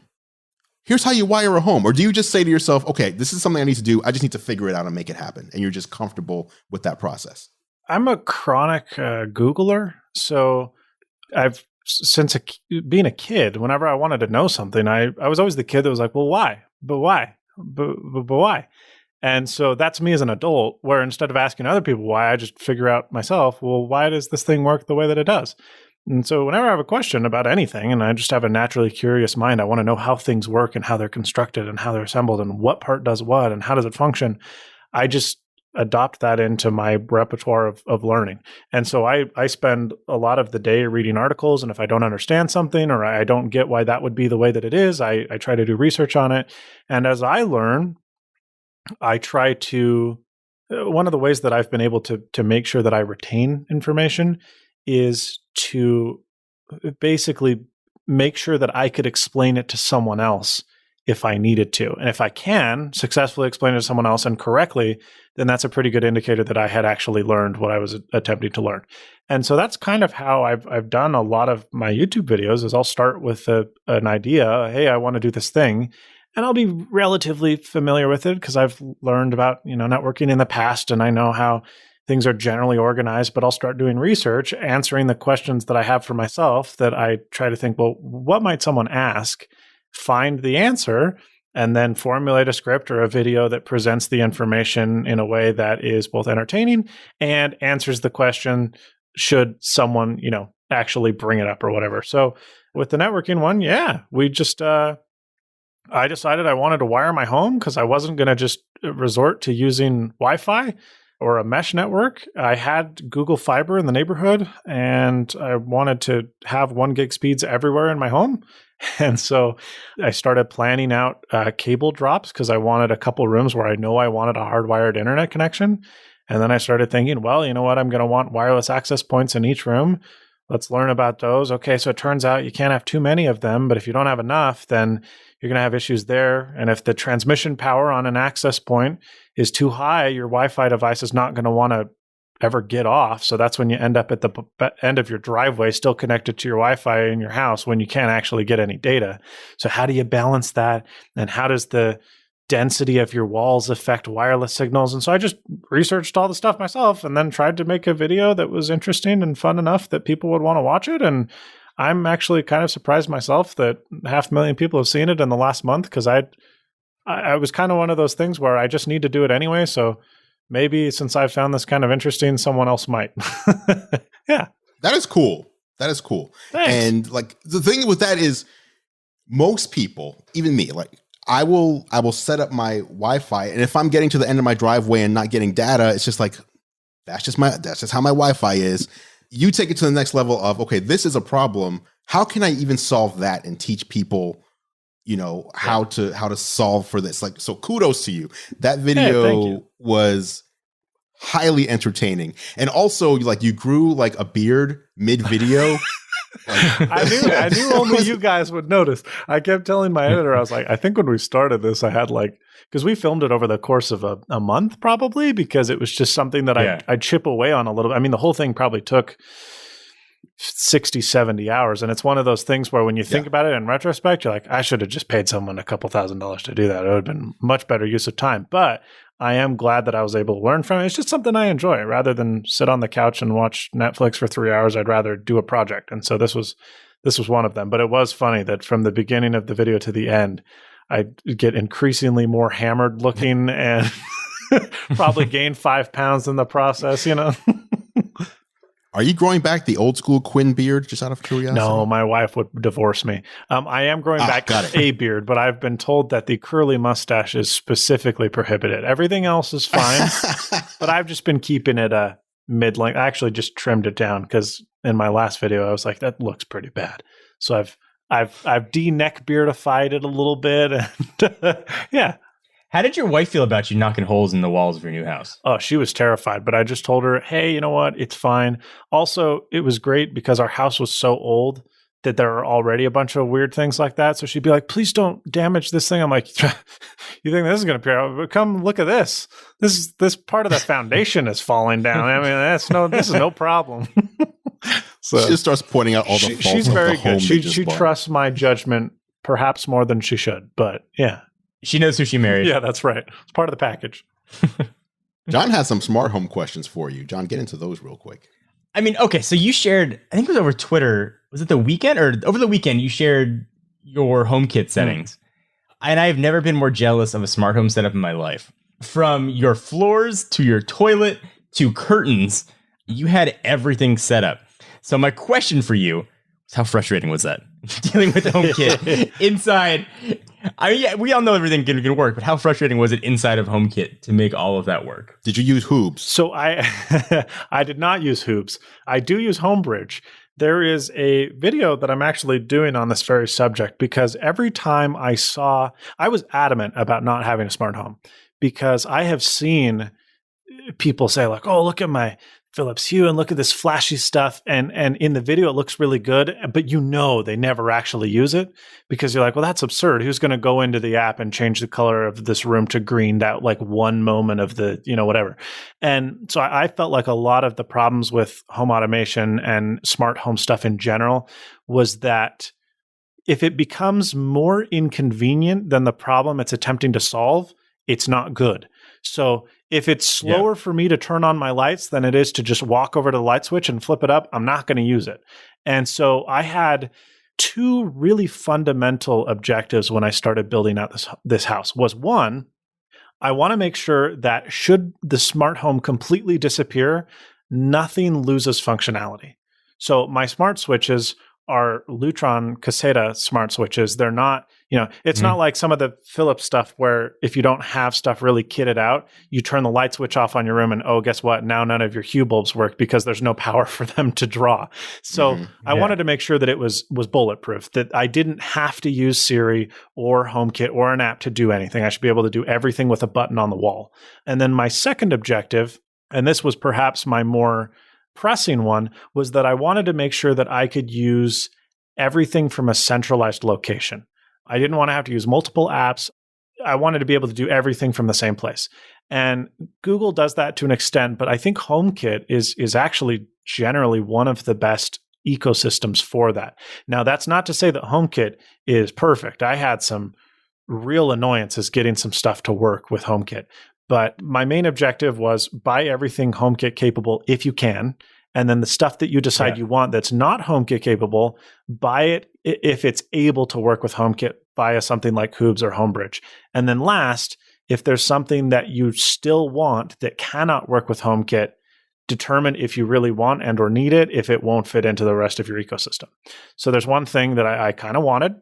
Speaker 2: here's how you wire a home? Or do you just say to yourself, okay, this is something I need to do, I just need to figure it out and make it happen, and you're just comfortable with that process?
Speaker 1: I'm a chronic Googler. So I've, since being a kid, whenever I wanted to know something, I was always the kid that was like, well, why? But why? But why? And so that's me as an adult, where instead of asking other people why, I just figure out myself, well, why does this thing work the way that it does? And so whenever I have a question about anything, and I just have a naturally curious mind, I want to know how things work and how they're constructed and how they're assembled and what part does what and how does it function. I just adopt that into my repertoire of learning. And so I spend a lot of the day reading articles. And if I don't understand something or I don't get why that would be the way that it is, I try to do research on it. And as I learn, I try to, one of the ways that I've been able to make sure that I retain information is to basically make sure that I could explain it to someone else if I needed to. And if I can successfully explain it to someone else and correctly, then that's a pretty good indicator that I had actually learned what I was attempting to learn. And so that's kind of how I've done a lot of my YouTube videos is I'll start with an idea. Hey, I want to do this thing. And I'll be relatively familiar with it because I've learned about, networking in the past and I know how things are generally organized, but I'll start doing research, answering the questions that I have for myself that I try to think, well, what might someone ask? Find the answer and then formulate a script or a video that presents the information in a way that is both entertaining and answers the question, should someone, actually bring it up or whatever. So with the networking one, we just, I decided I wanted to wire my home because I wasn't going to just resort to using Wi-Fi or a mesh network. I had Google Fiber in the neighborhood and I wanted to have 1 gig speeds everywhere in my home. And so I started planning out cable drops because I wanted a couple rooms where I know I wanted a hardwired internet connection. And then I started thinking, well, you know what? I'm going to want wireless access points in each room. Let's learn about those. Okay, so it turns out you can't have too many of them, but if you don't have enough, then you're going to have issues there. And if the transmission power on an access point is too high, your Wi-Fi device is not going to want to ever get off. So that's when you end up at the end of your driveway, still connected to your Wi-Fi in your house when you can't actually get any data. So how do you balance that? And how does the density of your walls affect wireless signals? And so I just researched all the stuff myself and then tried to make a video that was interesting and fun enough that people would want to watch it. And I'm actually kind of surprised myself that 500,000 people have seen it in the last month because I was kind of one of those things where I just need to do it anyway. So maybe since I found this kind of interesting, someone else might. Yeah.
Speaker 2: That is cool. That is cool.
Speaker 1: Thanks.
Speaker 2: And like the thing with that is most people, even me, like I will set up my Wi-Fi, and if I'm getting to the end of my driveway and not getting data, it's just like that's just how my Wi-Fi is. You take it to the next level of, okay, this is a problem. How can I even solve that and teach people, how to solve for this? Like, so kudos to you. That video was highly entertaining. And also like you grew like a beard mid-video.
Speaker 1: I knew only you guys would notice. I kept telling my editor, I was like, I think when we started this, I had because we filmed it over the course of a month probably, because it was just something that I'd chip away on a little bit. I mean, the whole thing probably took 60, 70 hours. And it's one of those things where when you think about it in retrospect, you're like, I should have just paid someone a couple $1,000s to do that. It would have been much better use of time. But I am glad that I was able to learn from it. It's just something I enjoy. Rather than sit on the couch and watch Netflix for 3 hours, I'd rather do a project. And so this was one of them. But it was funny that from the beginning of the video to the end, I get increasingly more hammered looking and probably gain 5 pounds in the process,
Speaker 2: Are you growing back the old school Quinn beard just out of curiosity?
Speaker 1: No, my wife would divorce me. I am growing back a beard, but I've been told that the curly mustache is specifically prohibited. Everything else is fine, but I've just been keeping it mid-length. I actually just trimmed it down because in my last video, I was like, that looks pretty bad. So I've de-neck beardified it a little bit. And yeah.
Speaker 3: How did your wife feel about you knocking holes in the walls of your new house?
Speaker 1: Oh, she was terrified, but I just told her, hey, you know what? It's fine. Also, it was great because our house was so old that there are already a bunch of weird things like that. So she'd be like, please don't damage this thing. I'm like, you think this is going to appear? Come look at this. This part of the foundation is falling down. I mean, this is no problem. So
Speaker 2: she just starts pointing out all the faults.
Speaker 1: She's very good. She
Speaker 2: bought.
Speaker 1: trusts my judgment perhaps more than she should, but yeah.
Speaker 3: She knows who she married.
Speaker 1: Yeah, that's right. It's part of the package.
Speaker 2: John has some smart home questions for you. John, get into those real quick.
Speaker 3: I mean, okay, so you shared, I think it was over Twitter. Was it the weekend or over the weekend you shared your HomeKit settings? And I've never been more jealous of a smart home setup in my life. from your floors to your toilet to curtains, you had everything set up. So my question for you is, how frustrating was that? Dealing with HomeKit inside. I mean, yeah, we all know everything can work, but how frustrating was it inside of HomeKit to make all of that work?
Speaker 2: Did you use Hoops?
Speaker 1: So I did not use Hoops. I do use Homebridge. There is a video that I'm actually doing on this very subject because every time I was adamant about not having a smart home because I have seen people say like, oh, look at my Philips Hue and look at this flashy stuff. And in the video, it looks really good, but they never actually use it because you're like, well, that's absurd. Who's going to go into the app and change the color of this room to green that like one moment of the, whatever. And so I felt like a lot of the problems with home automation and smart home stuff in general was that if it becomes more inconvenient than the problem it's attempting to solve, it's not good. So if it's slower for me to turn on my lights than it is to just walk over to the light switch and flip it up, I'm not going to use it. And so I had two really fundamental objectives when I started building out this house. Was one, I want to make sure that should the smart home completely disappear, nothing loses functionality. So my smart switches are Lutron Caseta smart switches. They're not, it's not like some of the Philips stuff where if you don't have stuff really kitted out, you turn the light switch off on your room and, oh, guess what? Now none of your Hue bulbs work because there's no power for them to draw. So I wanted to make sure that it was bulletproof, that I didn't have to use Siri or HomeKit or an app to do anything. I should be able to do everything with a button on the wall. And then my second objective, and this was perhaps my more pressing one, was that I wanted to make sure that I could use everything from a centralized location. I didn't want to have to use multiple apps. I wanted to be able to do everything from the same place. And Google does that to an extent, but I think HomeKit is actually generally one of the best ecosystems for that. Now, that's not to say that HomeKit is perfect. I had some real annoyances getting some stuff to work with HomeKit. But my main objective was buy everything HomeKit capable if you can. And then the stuff that you decide you want that's not HomeKit capable, buy it if it's able to work with HomeKit via something like Hoops or Homebridge. And then last, if there's something that you still want that cannot work with HomeKit, determine if you really want and or need it, if it won't fit into the rest of your ecosystem. So there's one thing that I kind of wanted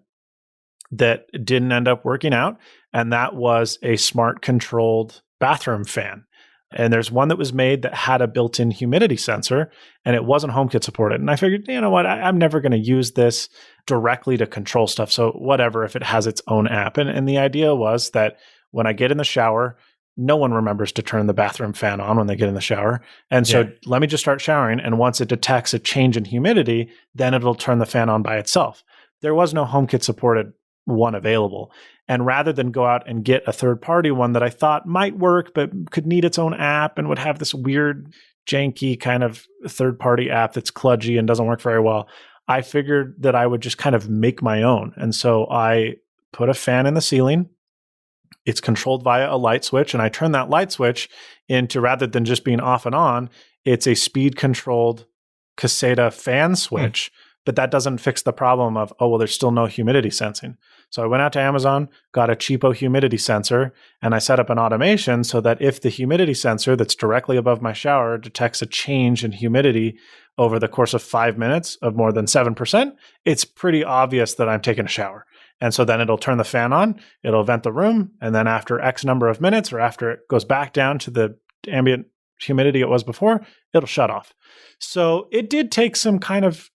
Speaker 1: that didn't end up working out, and that was a smart controlled bathroom fan. And there's one that was made that had a built-in humidity sensor, and it wasn't HomeKit supported. And I figured, you know what, I'm never going to use this directly to control stuff. So whatever, if it has its own app. And the idea was that when I get in the shower, no one remembers to turn the bathroom fan on when they get in the shower. And so let me just start showering. And once it detects a change in humidity, then it'll turn the fan on by itself. There was no HomeKit supported one available. And rather than go out and get a third-party one that I thought might work, but could need its own app and would have this weird, janky kind of third-party app that's kludgy and doesn't work very well, I figured that I would just kind of make my own. And so I put a fan in the ceiling. It's controlled via a light switch, and I turn that light switch into, rather than just being off and on, it's a speed-controlled Caseta fan switch. But that doesn't fix the problem of, oh, well, there's still no humidity sensing. So I went out to Amazon, got a cheapo humidity sensor, and I set up an automation so that if the humidity sensor that's directly above my shower detects a change in humidity over the course of 5 minutes of more than 7%, it's pretty obvious that I'm taking a shower. And so then it'll turn the fan on, it'll vent the room, and then after X number of minutes, or after it goes back down to the ambient humidity it was before, it'll shut off. So it did take some kind of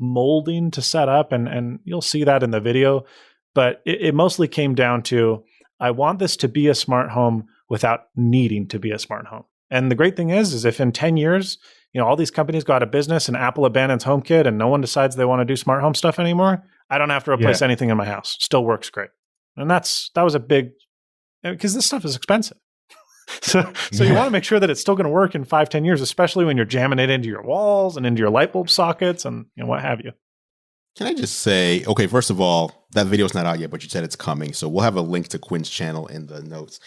Speaker 1: molding to set up, and you'll see that in the video, but it mostly came down to, I want this to be a smart home without needing to be a smart home. And the great thing is if in 10 years, all these companies go out of business and Apple abandons HomeKit and no one decides they want to do smart home stuff anymore, I don't have to replace anything in my house. Still works great. And that was a big, because this stuff is expensive. So you want to make sure that it's still going to work in 5-10 years, especially when you're jamming it into your walls and into your light bulb sockets and what have you.
Speaker 2: Can I just say, okay, first of all, that video's not out yet, but you said it's coming. So we'll have a link to Quinn's channel in the notes.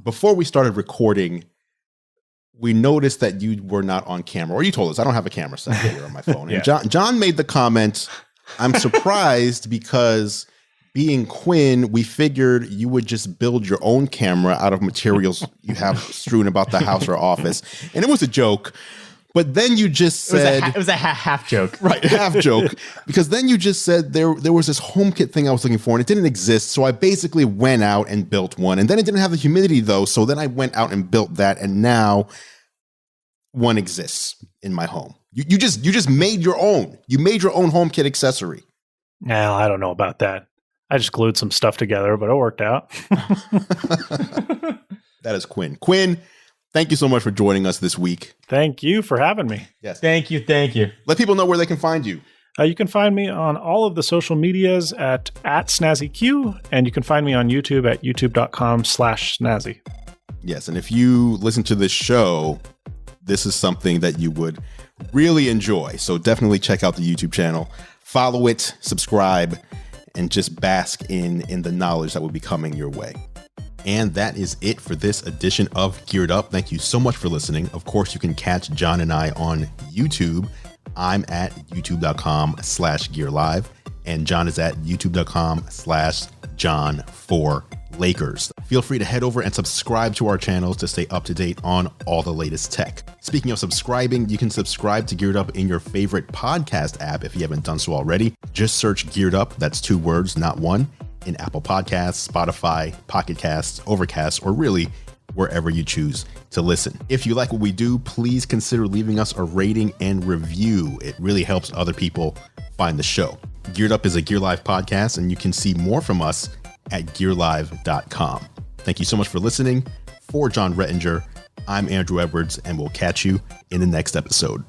Speaker 2: Before we started recording, we noticed that you were not on camera, or you told us, I don't have a camera set here on my phone. And John made the comment, I'm surprised because being Quinn, we figured you would just build your own camera out of materials you have strewn about the house or office. And it was a joke. But then you just said...
Speaker 3: It was a half joke.
Speaker 2: Right, half joke. Because then you just said there was this HomeKit thing I was looking for, and it didn't exist. So I basically went out and built one. And then it didn't have the humidity, though. So then I went out and built that. And now one exists in my home. You just made your own. You made your own HomeKit accessory.
Speaker 1: Well, I don't know about that. I just glued some stuff together, but it worked out.
Speaker 2: That is Quinn. Quinn, thank you so much for joining us this week.
Speaker 1: Thank you for having me.
Speaker 2: Yes.
Speaker 3: Thank you.
Speaker 2: Let people know where they can find you.
Speaker 1: You can find me on all of the social medias at SnazzyQ, and you can find me on YouTube at youtube.com/snazzy.
Speaker 2: Yes, and if you listen to this show, this is something that you would really enjoy. So definitely check out the YouTube channel, follow it, subscribe, and just bask in the knowledge that will be coming your way. And that is it for this edition of Geared Up. Thank you so much for listening. Of course, you can catch John and I on YouTube. I'm at youtube.com/gearlive, and John is at youtube.com/John4Lakers. Feel free to head over and subscribe to our channels to stay up to date on all the latest tech. Speaking of subscribing, you can subscribe to Geared Up in your favorite podcast app if you haven't done so already. Just search Geared Up, that's 2 words, not one, in Apple Podcasts, Spotify, Pocket Casts, Overcast, or really wherever you choose to listen. If you like what we do, please consider leaving us a rating and review. It really helps other people find the show. Geared Up is a Gear Live podcast, and you can see more from us at gearlive.com. Thank you so much for listening. For John Rettinger, I'm Andrew Edwards, and we'll catch you in the next episode.